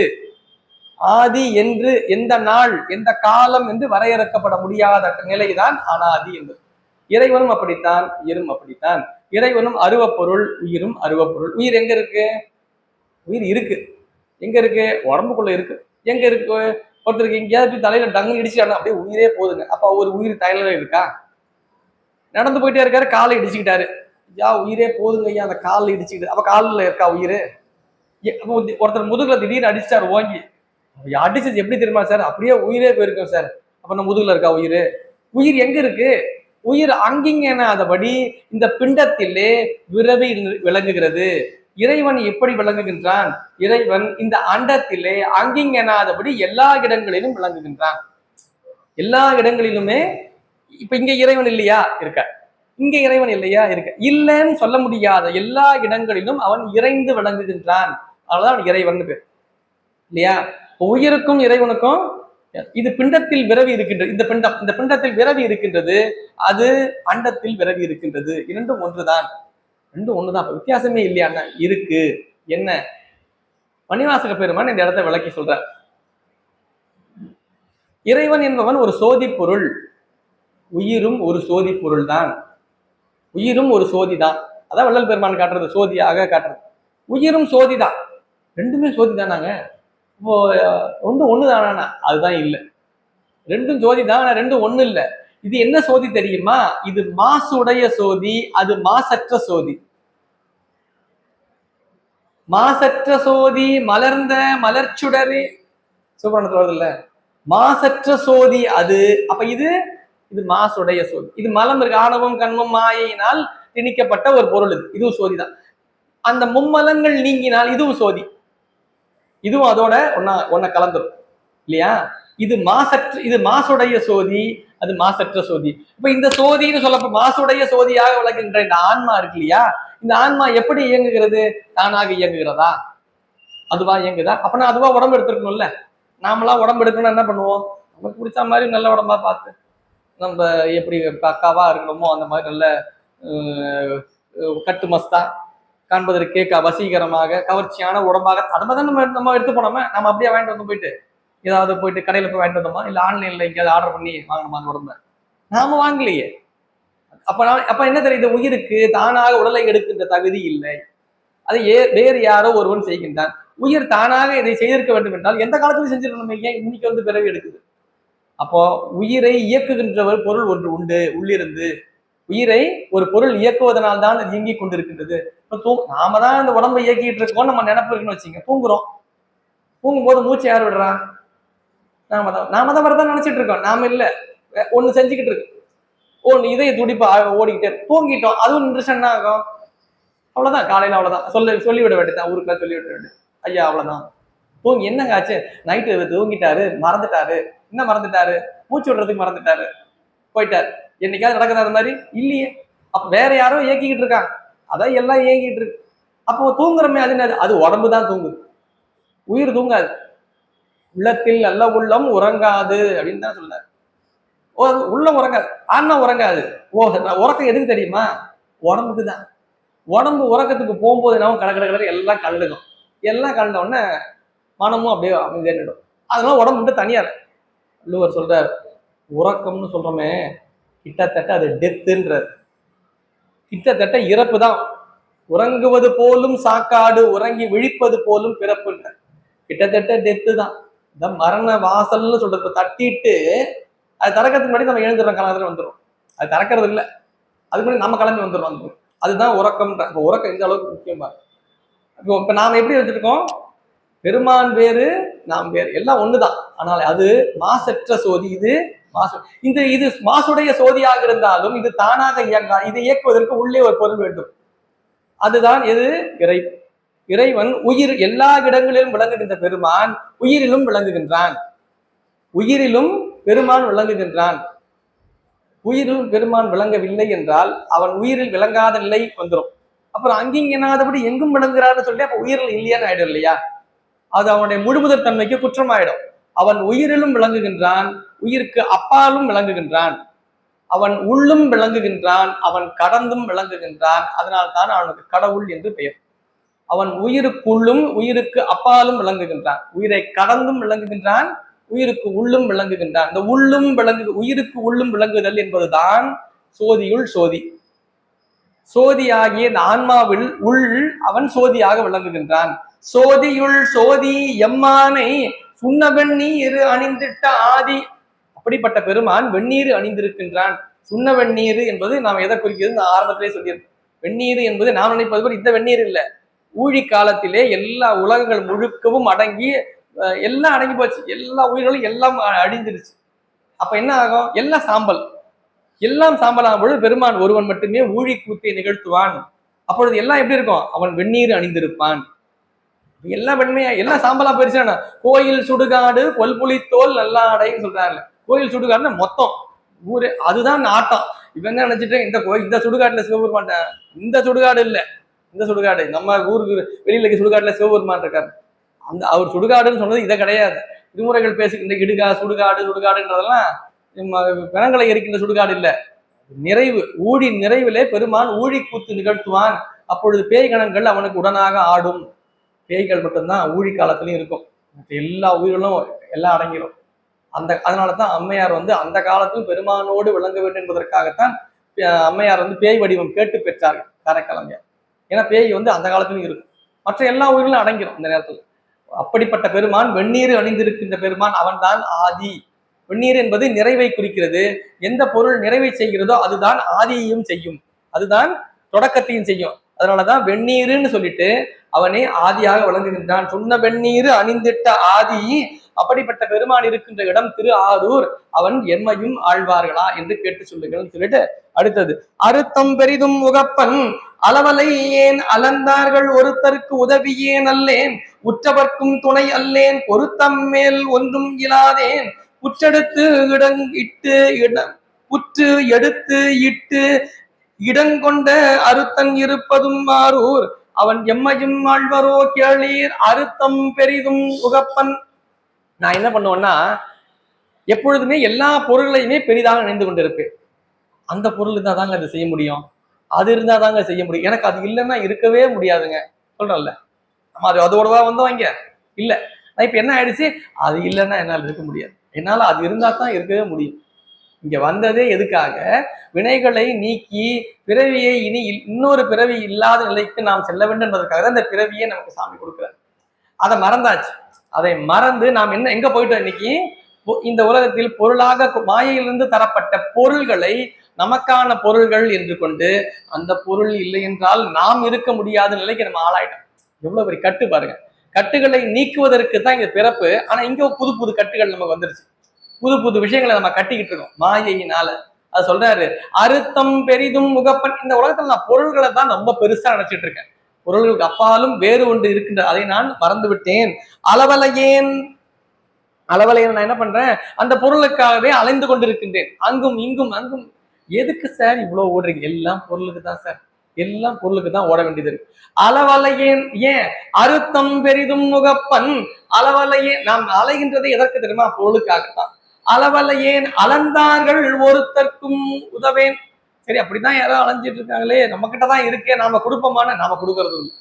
ஆதி என்று எந்த நாள் எந்த காலம் என்று வரையறுக்கப்பட முடியாத நிலைதான் அனாதி என்பது. இறைவனும் அப்படித்தான், உயிரும் அப்படித்தான். இறைவனும் அருவப்பொருள், உயிரும் அருவப்பொருள். உயிர் எங்க இருக்கு? உயிர் இருக்கு, எங்க இருக்கு? உடம்புக்குள்ள இருக்கு. எங்க இருக்கு? ஒருத்தருக்கு எங்கேயாவது தலையில டங்கு இடிச்சுட்டாங்க, அப்படியே உயிரே போதுங்க. அப்ப ஒரு உயிர் தலையில இருக்கா? நடந்து போயிட்டே இருக்காரு, காலை இடிச்சுக்கிட்டாரு, உயிரே போதுங்க ஐயா, அந்த காலில் இடிச்சுக்கிட்டு, அப்ப காலில் இருக்கா உயிர்? ஒருத்தர் முதுகுல திடீர்னு அடிச்சாரு ஓங்கி, அடிச்சது எப்படி தெரியுமா சார், அப்படியே உயிரே போயிருக்கோம் சார். அப்ப நம்ம முதுகுல இருக்கா உயிர்? உயிர் எங்க இருக்கு? உயிர் அங்கிங்கனாதபடி இந்த பிண்டத்திலே விரவி விளங்குகிறது. இறைவன் எப்படி விளங்குகின்றான்? இறைவன் இந்த அண்டத்திலே அங்கிங்கனாதபடி எல்லா இடங்களிலும் விளங்குகின்றான். எல்லா இடங்களிலுமே. இப்ப இங்க இறைவன் இல்லையா? இருக்க. இங்க இறைவன் இல்லையா? இருக்க. இல்லைன்னு சொல்ல முடியாத எல்லா இடங்களிலும் அவன் இறைந்து விளங்குகின்றான். அதனாலதான் இறைவன் பேர் இல்லையா? உயிருக்கும் இறைவனுக்கும் இது பிண்டத்தில் விரவி இருக்கின்றது. இந்த பிண்டத்தில் விரவி இருக்கின்றது, அது அண்டத்தில் விரவி இருக்கின்றது. இரண்டும் ஒன்றுதான், ரெண்டும் ஒண்ணுதான், வித்தியாசமே இல்லையா? இருக்கு. என்ன? மணிவாசக பெருமான் இந்த இடத்தை விளக்கி சொல்ற, இறைவன் என்பவன் ஒரு சோதி பொருள், உயிரும் ஒரு சோதி பொருள் தான். உயிரும் ஒரு சோதி தான். அதான் வள்ளல் பெருமான் காட்டுறது, சோதியாக காட்டுறது. உயிரும் சோதி தான், ரெண்டுமே சோதி தானாங்க. இப்போ ஒண்ணு தானா? அதுதான் இல்லை. ரெண்டும் சோதி தான், ஆனா ரெண்டும் ஒண்ணு இல்லை. இது என்ன சோதி தெரியுமா? இது மாசுடைய சோதி, அது மாசற்ற சோதி. மாசற்ற சோதி மலர்ந்த மலர்ச்சுடரே, சுப்பிரமணியத்துல வருது இல்ல, மாசற்ற சோதி அது. அப்ப இது மாசுடைய சோதி. இது மலம் இருக்கு, ஆணவம் கண்மம் மாயினால் திணிக்கப்பட்ட ஒரு பொருள். இது சோதி தான். அந்த மும்மலங்கள் நீங்கினால் இதுவும் சோதி, இதுவும் அதோட ஒன்ன கலந்துரும் இல்லையா? இது மாசற்ற, இது மாசுடைய சோதி, அது மாசற்ற சோதி. இப்ப இந்த சோதின்னு சொல்லப்ப மாசுடைய சோதியாக விளக்குகின்ற இந்த ஆன்மா இருக்கு இல்லையா, இந்த ஆன்மா எப்படி இயங்குகிறது? தானாக இயங்குகிறதா? அதுவா இயங்குதா? அப்பனா அதுவா உடம்பு எடுத்துருக்கணும்ல. நாமெல்லாம் உடம்பு எடுக்கணும்னா என்ன பண்ணுவோம்? நமக்கு பிடிச்ச மாதிரி நல்ல உடம்பா பார்த்து, நம்ம எப்படி பக்காவா இருக்கணுமோ அந்த மாதிரி நல்ல கட்டு மஸ்தா, காண்பதற்கே வசீகரமாக கவர்ச்சியான உடம்பாக அதை தான் நம்ம எடுத்து போனோமே. நம்ம அப்படியே வாங்கிட்டு வந்து போயிட்டு ஏதாவது போயிட்டு கடையில போய் வாங்கிட்டு வந்தோமா, இல்ல ஆன்லைன்ல எங்கேயாவது ஆர்டர் பண்ணி வாங்கணுமா அந்த உடம்ப? நாம வாங்கலையே. அப்ப என்ன தெரியுது? உயிருக்கு தானாக உடலை எடுக்கின்ற தகுதி இல்லை. அதை வேறு யாரோ ஒருவன் செய்கின்றான். உயிர் தானாக இதை செய்திருக்க வேண்டும் என்றால் எந்த காலத்திலும் செஞ்சிருக்கணும். ஏன் இன்னைக்கு வந்து பிறவி எடுக்குது? அப்போ உயிரை இயக்குகின்றவர் பொருள் ஒன்று உண்டு உள்ளிருந்து. உயிரை ஒரு பொருள் இயக்குவதனால் தான் அது இயங்கிக் கொண்டிருக்கின்றது. நாம தான் இந்த உடம்பை இயக்கிட்டு இருக்கோம், நம்ம நினைப்பு இருக்குன்னு வச்சுங்க. தூங்குறோம், தூங்கும் போது மூச்சு யார் விடுறா? நாம தான் வரதான் நினைச்சிட்டு இருக்கோம். நாம இல்ல, ஒண்ணு செஞ்சுக்கிட்டு இருக்கு. ஒண்ணு இதய துடிப்பா ஓடிக்கிட்டே தூங்கிட்டோம், அதுவும் நின்று என்ன ஆகும்? அவ்வளவுதான், காலையில அவ்வளவுதான் சொல்லிவிட வேண்டியதான், ஊருக்குள்ள சொல்லிவிட வேண்டியது. ஐயா அவ்வளவுதான், தூங்கி என்னங்க ஆச்சு? நைட்டு தூங்கிட்டாரு, மறந்துட்டாரு. என்ன மறந்துட்டாரு? மூச்சு விடுறதுக்கு மறந்துட்டாரு, போயிட்டாரு. என்னைக்காவது நடக்குது அது மாதிரி? இல்லையே. அப்ப வேற யாரோ இயக்கிக்கிட்டு இருக்காங்க, அதான் எல்லாம் இயங்கிட்டு இருக்கு. அப்போ தூங்குறமே, அது உடம்பு தான் தூங்குது, உயிர் தூங்காது. உள்ளத்தில் நல்ல உள்ளம் உறங்காது அப்படின்னு தான் சொல்றாரு. உள்ளம் உறங்காது, ஆன்மா உறங்காது. உறக்கம் எதுக்கு தெரியுமா? உடம்புக்கு தான். உடம்பு உறக்கத்துக்கு போகும்போது என்ன கடற்கரை எல்லாம் கலந்துக்கும். எல்லாம் கலந்த உடனே மனமும் அப்படியே அமைதியிடும். அதனால உடம்பு மட்டும் தனியார். வள்ளுவர் சொல்றாரு, உறக்கம்னு சொல்றோமே கிட்டத்தட்ட அது டெத்துன்றார். கிட்டத்தட்ட இறப்பு தான். உறங்குவது போலும் சாக்காடு, உறங்கி விழிப்பது போலும் பிறப்புன்ற. கிட்டத்தட்ட டெத்து தான். இந்த மரண வாசல்னு சொல்றது தட்டிட்டு அது திறக்கிறதுக்கு முன்னாடி நம்ம எழுந்துடுறோம், காலத்துல வந்துடும். அது திறக்கிறது இல்லை, அதுக்கு முன்னாடி நம்ம கிளம்பி வந்துடுறோம். அதுதான் உறக்கம்ன்ற. இப்போ உறக்கம் இந்த அளவுக்கு முக்கியமா. இப்ப நாம எப்படி வச்சிருக்கோம்? பெருமான் வேறு, நாம் வேறு, எல்லாம் ஒண்ணுதான். ஆனால் அது மாசற்ற சோதி, இது மாசு. இது மாசுடைய சோதியாக இருந்தாலும் இது தானாக இயங்கா. இதை இயக்குவதற்கு உள்ளே ஒரு பொருள் வேண்டும். அதுதான் எது? இறை. இறைவன் உயிர் எல்லா இடங்களிலும் விளங்குகின்ற பெருமான் உயிரிலும் விளங்குகின்றான். உயிரிலும் பெருமான் விளங்குகின்றான். உயிரில் பெருமான் விளங்கவில்லை என்றால் அவன் உயிரில் விளங்காத நிலை வந்துடும். அப்புறம் அங்கிங்கனாதபடி எங்கும் விளங்குறான்னு சொல்லி அப்ப உயிரில் இல்லையான்னு ஆயிடும் இல்லையா? அது அவனுடைய முழுமுதற் தன்மைக்கு குற்றமாயிடும். அவன் உயிரிலும் விளங்குகின்றான், உயிருக்கு அப்பாலும் விளங்குகின்றான், அவன் உள்ளும் விளங்குகின்றான், அவன் கடந்தும் விளங்குகின்றான். அதனால் தான் அவனுக்கு கடவுள் என்று பெயர். அவன் உயிருக்குள்ளும் உயிருக்கு அப்பாலும் விளங்குகின்றான், உயிரை கடந்தும் விளங்குகின்றான், உயிருக்கு உள்ளும் விளங்குகின்றான். இந்த உள்ளும் உயிருக்கு உள்ளும் விளங்குதல் என்பதுதான் சோதியுள் சோதி. சோதியாகிய ஆன்மாவில் உள் அவன் சோதியாக விளங்குகின்றான். சோதியுள் சோதி எம்மானை சுண்ண வெந்நீர் அணிந்திட்ட ஆதி. அப்படிப்பட்ட பெருமான் வெந்நீர் அணிந்திருக்கின்றான். சுண்ண வெந்நீர் என்பது நாம் எதை குறிக்கிறது ஆரம்பத்திலே சொல்லியிருக்கோம். வெந்நீர் என்பது நாம் நினைப்பது போல இந்த வெந்நீர் இல்லை. ஊழி காலத்திலே எல்லா உலகங்கள் முழுக்கவும் அடங்கி எல்லாம் அடங்கி போச்சு, எல்லா உயிர்களும் எல்லாம் அழிஞ்சிருச்சு. அப்ப என்ன ஆகும்? எல்லாம் சாம்பல், எல்லாம் சாம்பலாகும் பொழுது பெருமான் ஒருவன் மட்டுமே ஊழி கூத்தை நிகழ்த்துவான். அப்பொழுது எல்லாம் எப்படி இருக்கும்? அவன் வெந்நீர் அணிந்திருப்பான். எல்லாம் வெண்மையா எல்லாம் சாம்பலா போயிருச்சானா? கோயில் சுடுகாடு கொல்புலித்தோல் நல்லாடைன்னு சொல்றாருல. கோயில் சுடுகாடுன்னா மொத்தம் ஊரு, அதுதான் நாட்டம். இவன் என்ன நினைச்சிட்டு இந்த சுடுகாட்டுல சிவபெருமான், இந்த சுடுகாடு இல்ல, இந்த சுடுகாடு நம்ம ஊருக்கு வெளியில சுடுகாட்டுல சிவபெருமான் இருக்காரு. அந்த அவர் சுடுகாடுன்னு சொன்னது இதை கிடையாது. திருமுறைகள் பேசுகின்ற இடுகா சுடுகாடு சுடுகாடுன்றதெல்லாம் பிணங்களை எரிக்கின்ற சுடுகாடு இல்ல. நிறைவு, ஊழி நிறைவிலே பெருமான் ஊழி கூத்து நிகழ்த்துவான். அப்பொழுது பேய் கணங்கள் அவனுக்கு உடனாக ஆடும். பேய்கள் மட்டும்தான் ஊழி காலத்திலையும் இருக்கும், எல்லா உயிர்களும் எல்லாம் அடங்கிடும். அதனாலதான் அம்மையார் அந்த காலத்தில் பெருமானோடு விளங்க வேண்டும் என்பதற்காகத்தான் அம்மையார் பேய் வடிவம் கேட்டு பெற்றார்கள் காரைக்காலமையார். ஏன்னா பேய் அந்த காலத்திலும் இருக்கும், மற்ற எல்லா உயிர்களும் அடங்கிடும் அந்த நேரத்தில். அப்படிப்பட்ட பெருமான் வெந்நீர் அணிந்திருக்கின்ற பெருமான் அவன் தான் ஆதி. வெந்நீர் என்பது நிறைவை குறிக்கிறது. எந்த பொருள் நிறைவை செய்கிறதோ அதுதான் ஆதியையும் செய்யும், அதுதான் தொடக்கத்தையும் செய்யும். அதனாலதான் வெந்நீருன்னு சொல்லிட்டு அவனே ஆதியாக விளங்குகின்றான். சொன்ன வெந்நீர் அணிந்திட்ட ஆதி. அப்படிப்பட்ட பெருமான் இருக்கின்ற இடம் திரு ஆரூர். அவன் எம்மையும் ஆழ்வார்களா என்று கேட்டு சொல்லுங்கள் சொல்லிட்டு அடுத்தது, அறுத்தம் பெரிதும் உகப்பன் அளவலை ஏன் அளந்தார்கள் ஒருத்தருக்கு உதவியேன் அல்லேன் உற்றவர்க்கும் துணை அல்லேன் பொருத்தம் மேல் ஒன்றும் இலாதேன் புற்றெடுத்து இடங்கிட்டு புற்று எடுத்து இட்டு இடங்கொண்ட அறுத்தன் இருப்பதும் மாறூர் அவன் எம்மையும் ஆழ்வரோ கேளீர் அறுத்தம் பெரிதும் உகப்பன். நான் என்ன பண்ணுவேன்னா எப்பொழுதுமே எல்லா பொருள்களையுமே பெரிதாக நினைந்து கொண்டிருப்பேன். அந்த பொருள் இருந்தா தாங்க அதை செய்ய முடியும், அது இருந்தா தாங்க செய்ய முடியும், எனக்கு அது இல்லைன்னா இருக்கவே முடியாதுங்க சொல்றேன்ல. நம்ம அது அதோடவா வந்தோம் இங்க இல்ல. நான் இப்ப என்ன ஆயிடுச்சு, அது இல்லைன்னா என்னால் இருக்க முடியாது, என்னால அது இருந்தா தான் இருக்கவே முடியும். இங்க வந்ததே எதுக்காக, வினைகளை நீக்கி பிறவியை இனி இன்னொரு பிறவி இல்லாத நிலைக்கு நாம் செல்ல வேண்டும் என்பதற்காக தான் இந்த பிறவியை நமக்கு சாமி கொடுக்குறாரு. அதை மறந்தாச்சு. அதை மறந்து நாம் என்ன எங்க போயிட்டோம் இன்னைக்கு, இந்த உலகத்தில் பொருளாக மாயையிலிருந்து தரப்பட்ட பொருள்களை நமக்கான பொருள்கள் என்று கொண்டு அந்த பொருள் இல்லை என்றால் நாம் இருக்க முடியாத நிலைக்கு நம்ம ஆளாயிட்டோம். எவ்வளவு பெரிய கட்டு பாருங்க. கட்டுகளை நீக்குவதற்கு தான் இங்க பிறப்பு. ஆனா இங்க புது புது கட்டுகள் நமக்கு வந்துருச்சு, புது புது விஷயங்களை நம்ம கட்டிக்கிட்டு இருக்கோம் மாயையினால. அது சொல்றாரு அறுத்தம் பெரிதும் முகப்பன். இந்த உலகத்துல நான் பொருள்களை தான் ரொம்ப பெருசா நினைச்சிட்டு இருக்கேன், பொருள்களுக்கு அப்பாலும் வேறு ஒன்று இருக்கின்ற அதை நான் மறந்து விட்டேன். அளவலையேன் நான் என்ன பண்றேன், அந்த பொருளுக்காகவே அலைந்து கொண்டிருக்கின்றேன் அங்கும் இங்கும் அங்கும். எதுக்கு சார் இவ்வளவு ஓடுறீங்க, எல்லாம் பொருளுக்கு தான் சார், எல்லாம் பொருளுக்கு தான் ஓட வேண்டியது இருக்கு. அளவலையேன் ஏன் அறுத்தம் பெரிதும் முகப்பன். அளவலையேன் நாம் அலைகின்றதை எதற்கு தெரியுமா, பொருளுக்காகத்தான். அளவலையேன் அளந்தார்கள் ஒருத்தர்க்கும் உதவேன். சரி அப்படிதான் யாரோ அலைஞ்சிட்டு இருக்காங்களே, நம்ம கிட்டதான் இருக்கே, நாம கொடுப்போமான, நாம கொடுக்கறதும் இல்லை,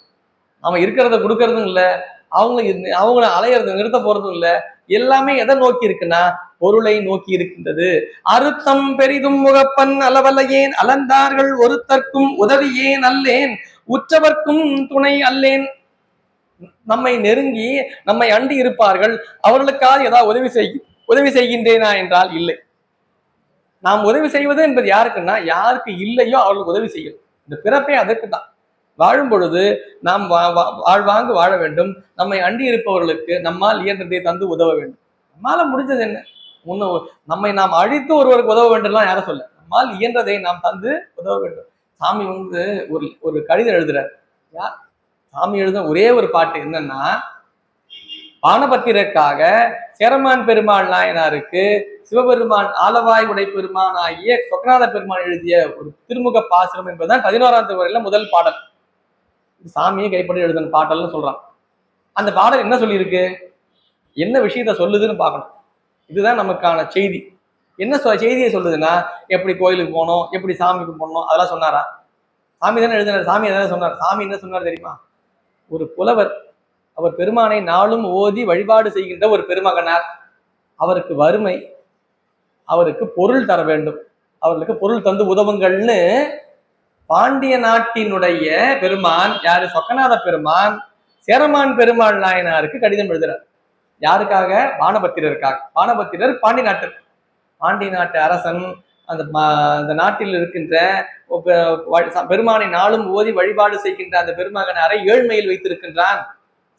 நாம இருக்கிறத கொடுக்கறதும் இல்லை, அவங்கள அலையிறது நிறுத்த போறதும் இல்லை. எல்லாமே எதை நோக்கி இருக்குன்னா பொருளை நோக்கி இருக்கின்றது. அறுத்தம் பெரிதும் முகப்பன் அளவலையேன் அளந்தார்கள் ஒருத்தர்க்கும் உதவியேன் அல்லேன் உற்றவர்க்கும் துணை அல்லேன். நம்மை நெருங்கி நம்மை அண்டி இருப்பார்கள், அவர்களுக்காக ஏதாவது உதவி செய்கின்றேனா என்றால் இல்லை. நாம் உதவி செய்வது என்பது யாருக்குன்னா, யாருக்கு இல்லையோ அவர்களுக்கு உதவி செய்யும். இந்த பிறப்பே அதற்கு தான். வாழும் பொழுது நாம் வாழ்வாங்கு வாழ வேண்டும், நம்மை அண்டி இருப்பவர்களுக்கு நம்மால் இயன்றதை தந்து உதவ வேண்டும். நம்மால முடிஞ்சது என்ன, நம்மை நாம் அழித்து ஒருவருக்கு உதவ வேண்டும்லாம் யாரும் சொல்ல, நம்மால் இயன்றதை நாம் தந்து உதவ வேண்டும். சாமி ஒரு கடிதம் எழுதுறாரு. சாமி எழுத ஒரே ஒரு பாட்டு என்னன்னா, பானபத்திரக்காக சேரமான் பெருமாள் நாயனாருக்கு சிவபெருமான் ஆலவாய் உடை பெருமான் ஆகிய சொக்கநாத பெருமான் எழுதிய ஒரு திருமுக பாசுரம் என்பதுதான் 11ஆம் திருமுறையில முதல் பாடல். சாமியை கைப்பற்றி எழுதின பாட்டல்னு சொல்றான். அந்த பாடல் என்ன சொல்லியிருக்கு, என்ன விஷயத்த சொல்லுதுன்னு பார்க்கணும். இதுதான் நமக்கான செய்தி. என்ன செய்தியை சொல்லுதுன்னா, எப்படி கோயிலுக்கு போனோம், எப்படி சாமிக்கு போனோம், அதெல்லாம் சொன்னாரா? சாமி தானே எழுதினார், சாமி தானே சொன்னார். சாமி என்ன சொன்னார் தெரியுமா, ஒரு புலவர், அவர் பெருமானை நாளும் ஓதி வழிபாடு செய்கின்ற ஒரு பெருமகனார், அவருக்கு வறுமை, அவருக்கு பொருள் தர வேண்டும், அவர்களுக்கு பொருள் தந்து உதவுங்கள்னு பாண்டிய நாட்டினுடைய பெருமான் யாரு, சொக்கநாத பெருமான் சேரமான் பெருமாள் நாயனாருக்கு கடிதம் எழுதுறார். யாருக்காக, பானபத்திரருக்காக. பானபத்திரர் பாண்டிய நாட்டு அரசன். அந்த நாட்டில் இருக்கின்ற பெருமானை நாளும் ஓதி வழிபாடு செய்கின்ற அந்த பெருமகனாரை ஏழ்மையில் வைத்திருக்கின்றான்.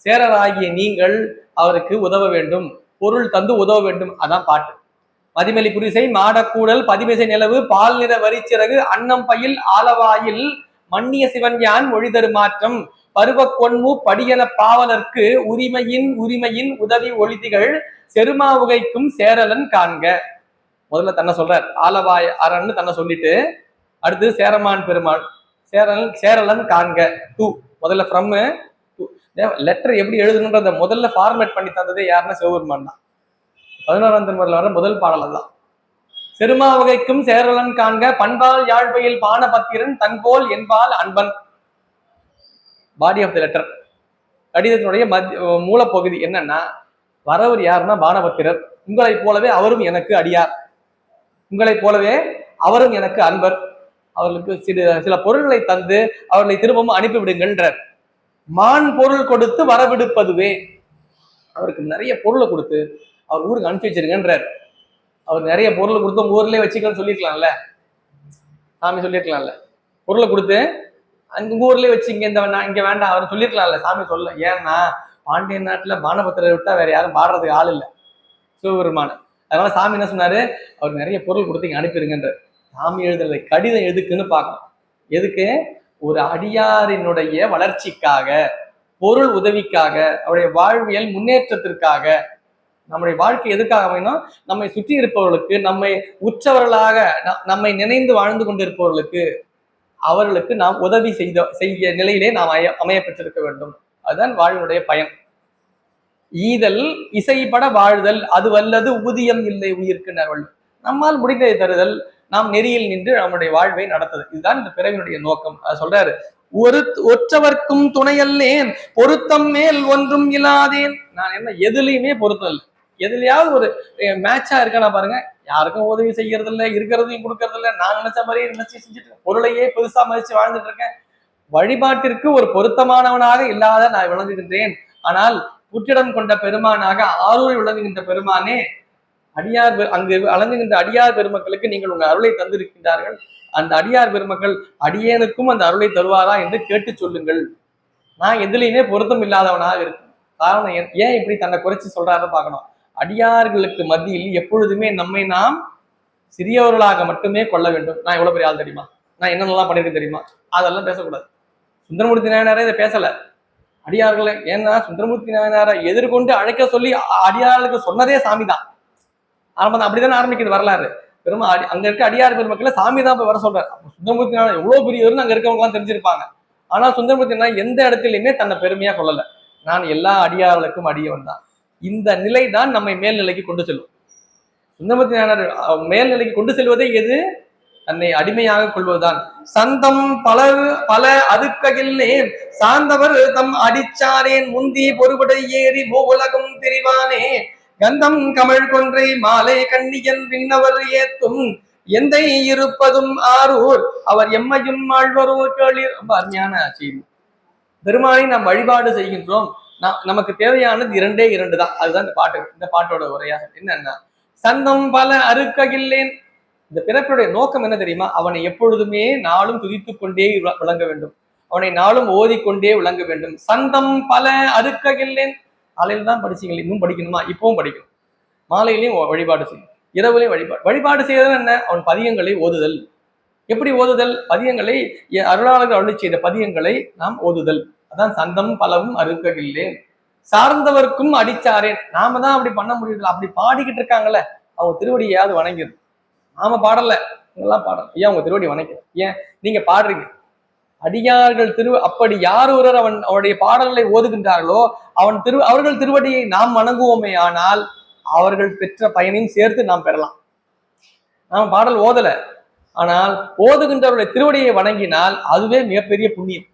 சேரராகிய நீங்கள் அவருக்கு உதவ வேண்டும், பொருள் தந்து உதவ வேண்டும். அதான் பாட்டு. மதிமலி புரிசை மாடக்கூடல் பதிமிசை நிலவு பால் நிற வரிச்சிறகு அன்னம் பயில் ஆலவாயில் மன்னிய சிவன் யான் மொழிதரு மாற்றம் பருவ கொன்மு படியன பாவலர்க்கு உரிமையின் உதவி ஒளிதிகள் செருமாவுகைக்கும் சேரலன் காண்க. முதல்ல தன்னை சொல்றார், ஆலவாய் அரண்னு தன்னை சொல்லிட்டு அடுத்து சேரமான் பெருமாள் சேரலன் காண்க. முதல்ல ஃப்ரம் லெட்டர் எப்படி எழுதணுன்றத முதல்ல ஃபார்மேட் பண்ணி தந்ததே யாருன்னா சிவபெருமான் தான். 11ஆம் திருமுறையில் வர முதல் பாடல் தான். செருமாவகைக்கும் சேரலன் காண்க பண்பால் யாழ்வையில் பானபத்திரன் தன்போல் என்பால் அன்பன். பாடி ஆஃப் த லெட்டர், கடிதத்தினுடைய மூலப்பகுதி என்னன்னா, வரவர் யாருன்னா பானபத்திரர். உங்களைப் போலவே அவரும் எனக்கு அடியார், உங்களைப் போலவே அவரும் எனக்கு அன்பர். அவர்களுக்கு சில பொருள்களை தந்து அவர்களை திரும்பவும் அனுப்பிவிடுங்கள்ன்றார். மான் பொருள் கொடுத்து வரவிடுப்பதுவே. அவருக்கு நிறைய பொருளை கொடுத்து அவர் ஊருக்கு அனுப்பிச்சு வச்சிருக்கன்றார். அவர் நிறைய பொருளை கொடுத்து உங்க ஊர்லயே வச்சுக்கன்னு சொல்லியிருக்கலாம்ல, சாமி சொல்லியிருக்கலாம்ல. பொருளை கொடுத்து உங்க ஊர்லயே வச்சு இங்க வேண்டாம் அவர் சொல்லியிருக்கலாம்ல. சாமி சொல்ல, ஏன்னா பாண்டிய நாட்டுல பானபத்திரரை விட்டா வேற யாரும் பாடுறதுக்கு ஆள் இல்லை, சிவபெருமான. அதனால சாமி என்ன சொன்னாரு, அவர் நிறைய பொருள் கொடுத்து இங்க அனுப்பிடுங்கன்றார். சாமி எழுதுறது கடிதம் எதுக்குன்னு பார்க்கணும். எதுக்கு, ஒரு அடியாரினுடைய வளர்ச்சிக்காக, பொருள் உதவிக்காக, அவருடைய வாழ்வியல் முன்னேற்றத்திற்காக, நம்முடைய வாழ்க்கை எதுக்காக வேணும்? நம்மை சுற்றி இருப்பவர்களுக்கு, நம்மை உற்றவர்களாக நம்மை நினைந்து வாழ்ந்து கொண்டிருப்பவர்களுக்கு, அவர்களுக்கு நாம் உதவி செய்ய நிலையிலே நாம் அமைய பெற்றிருக்க வேண்டும். அதுதான் வாழ்வினுடைய பயன். ஈதல் இசைப்பட வாழ்தல் அது வல்லது ஊதியம் இல்லை உயிர்க்கு நல்வல். நம்மால் முடிந்ததை தருதல், நாம் நெறியில் நின்று நம்முடைய வாழ்வை நடத்துது. இதுதான் இந்த பிறவினுடைய நோக்கம். அது சொல்றாரு, ஒற்றவர்க்கும் துணையல்லேன் பொருத்தம் மேல் ஒன்றும் இல்லாதேன். நான் என்ன எதுலையுமே பொருத்தம் இல்லை. எதுலையாவது ஒரு மேட்சா இருக்கா பாருங்க, யாருக்கும் உதவி செய்யறது இல்லை, இருக்கிறதையும் கொடுக்கறது இல்லை, நான் நினைச்ச மாதிரியே நினைச்சு செஞ்சுட்டு பொருளையே பெருசா மதிச்சு வாழ்ந்துட்டு இருக்கேன். வழிபாட்டிற்கு ஒரு பொருத்தமானவனாக இல்லாத நான் விளங்குகின்றேன். ஆனால் புற்றிடம் கொண்ட பெருமானாக ஆரூரில் விளங்குகின்ற பெருமானே, அடியார் அங்கு வழங்குகின்ற அடியார் பெருமக்களுக்கு நீங்கள் உங்கள் அருளை தந்திருக்கின்றார்கள். அந்த அடியார் பெருமக்கள் அடியேனுக்கும் அந்த அருளை தருவாரா என்று கேட்டு சொல்லுங்கள். நான் எதுலையுமே பொருத்தம் இல்லாதவனாக இருக்கும். காரணம் ஏன் இப்படி தன்னை குறைச்சி சொல்றாரு பார்க்கணும். அடியார்களுக்கு மத்தியில் எப்பொழுதுமே நம்மை நாம் சிறியவர்களாக மட்டுமே கொள்ள வேண்டும். நான் எவ்வளவு பெரிய ஆள் தெரியுமா, நான் என்னென்னலாம் பண்ணிருக்கேன் தெரியுமா, அதெல்லாம் பேசக்கூடாது. சுந்தரமூர்த்தி நாயனாரே இதை பேசல. அடியார்களை, ஏன்னா சுந்தரமூர்த்தி நாயனாரை எதிர்கொண்டு அழைக்க சொல்லி அடியார்களுக்கு சொன்னதே சாமி தான். அப்படித்தானே ஆரம்பிக்குது வரலாறு. பெருமா அங்க இருக்க அடியார் பெருமக்களை சாமி தான் போய் வர சொல்றாரு. சுந்தரமூர்த்தி நாயனார் எவ்வளவு பெரியவர்னு அங்க இருக்கவங்க எல்லாம் தெரிஞ்சிருப்பாங்க. ஆனா சுந்தரமூர்த்தி நாயனார் எந்த இடத்துலயுமே தன்னை பெருமையா கொள்ளல. நான் எல்லா அடியார்களுக்கும் அடியவன் தான். இந்த நிலை தான் நம்மை மேல்நிலைக்கு கொண்டு செல்லும். சுந்தரமூர்த்தி நாயனார் மேல்நிலைக்கு கொண்டு செல்வதே எது? தன்னை அடிமையாக கொள்வதுதான். சந்தம் பல அதுக்ககில்லேன் சார்ந்தவர் தம் அடிச்சாரேன் முந்தி பொறுபடை ஏறி உலகம் திரிவானே கந்தம் கமழ் கொன்றை மாலை கண்ணியன் விண்ணவர் ஏத்தும் எந்தை இருப்பதும் ஆரூர் அவர் எம்மையும் ஆழ்வரோ கேளீர். ரொம்ப அருமையான செய்தி. பெருமானை நாம் வழிபாடு செய்கின்றோம். நமக்கு தேவையானது இரண்டு தான். அதுதான் இந்த பாட்டோட உரையா என்னன்னா, சந்தம் பல அறுக்ககில்லேன். இந்த பிறப்புடைய நோக்கம் என்ன தெரியுமா? அவனை எப்பொழுதுமே நாளும் துதித்துக் கொண்டே விளங்க வேண்டும். அவனை நாளும் ஓதிக்கொண்டே விளங்க வேண்டும். சந்தம் பல அறுக்ககில்லேன். காலையில தான் படிச்சீங்க, இன்னும் படிக்கணுமா? இப்பவும் படிக்கணும். மாலையிலையும் வழிபாடு செய்யும், இரவுலையும் வழிபாடு செய்யறது என்ன? அவன் பதியங்களை ஓதுதல். எப்படி ஓதுதல்? பதியங்களை அருளாளர்கள் அருளி செய்த பதியங்களை நாம் ஓதுதல். அதான் சந்தம் பலவும் அறுக்ககில்லேன் சார்ந்தவர்க்கும் அடிச்சாரேன். நாம தான் அப்படி பண்ண முடியுது. அப்படி பாடிக்கிட்டு இருக்காங்கல்ல, அவங்க திருவடியாவது வணங்கிடும். நாம பாடல, இதெல்லாம் பாடல. ஏன் உங்க திருவடி வணக்கம்? ஏன் நீங்க பாடுறீங்க? அடியார்கள் அப்படி யார் ஒருவர் அவனுடைய பாடல்களை ஓதுகின்றார்களோ அவர்கள் திருவடியை நாம் வணங்குவோமே, ஆனால் அவர்கள் பெற்ற பயனையும் சேர்த்து நாம் பெறலாம். நாம் பாடல் ஓதல, ஆனால் ஓதுகின்றவருடைய திருவடியை வணங்கினால் அதுவே மிகப்பெரிய புண்ணியம்.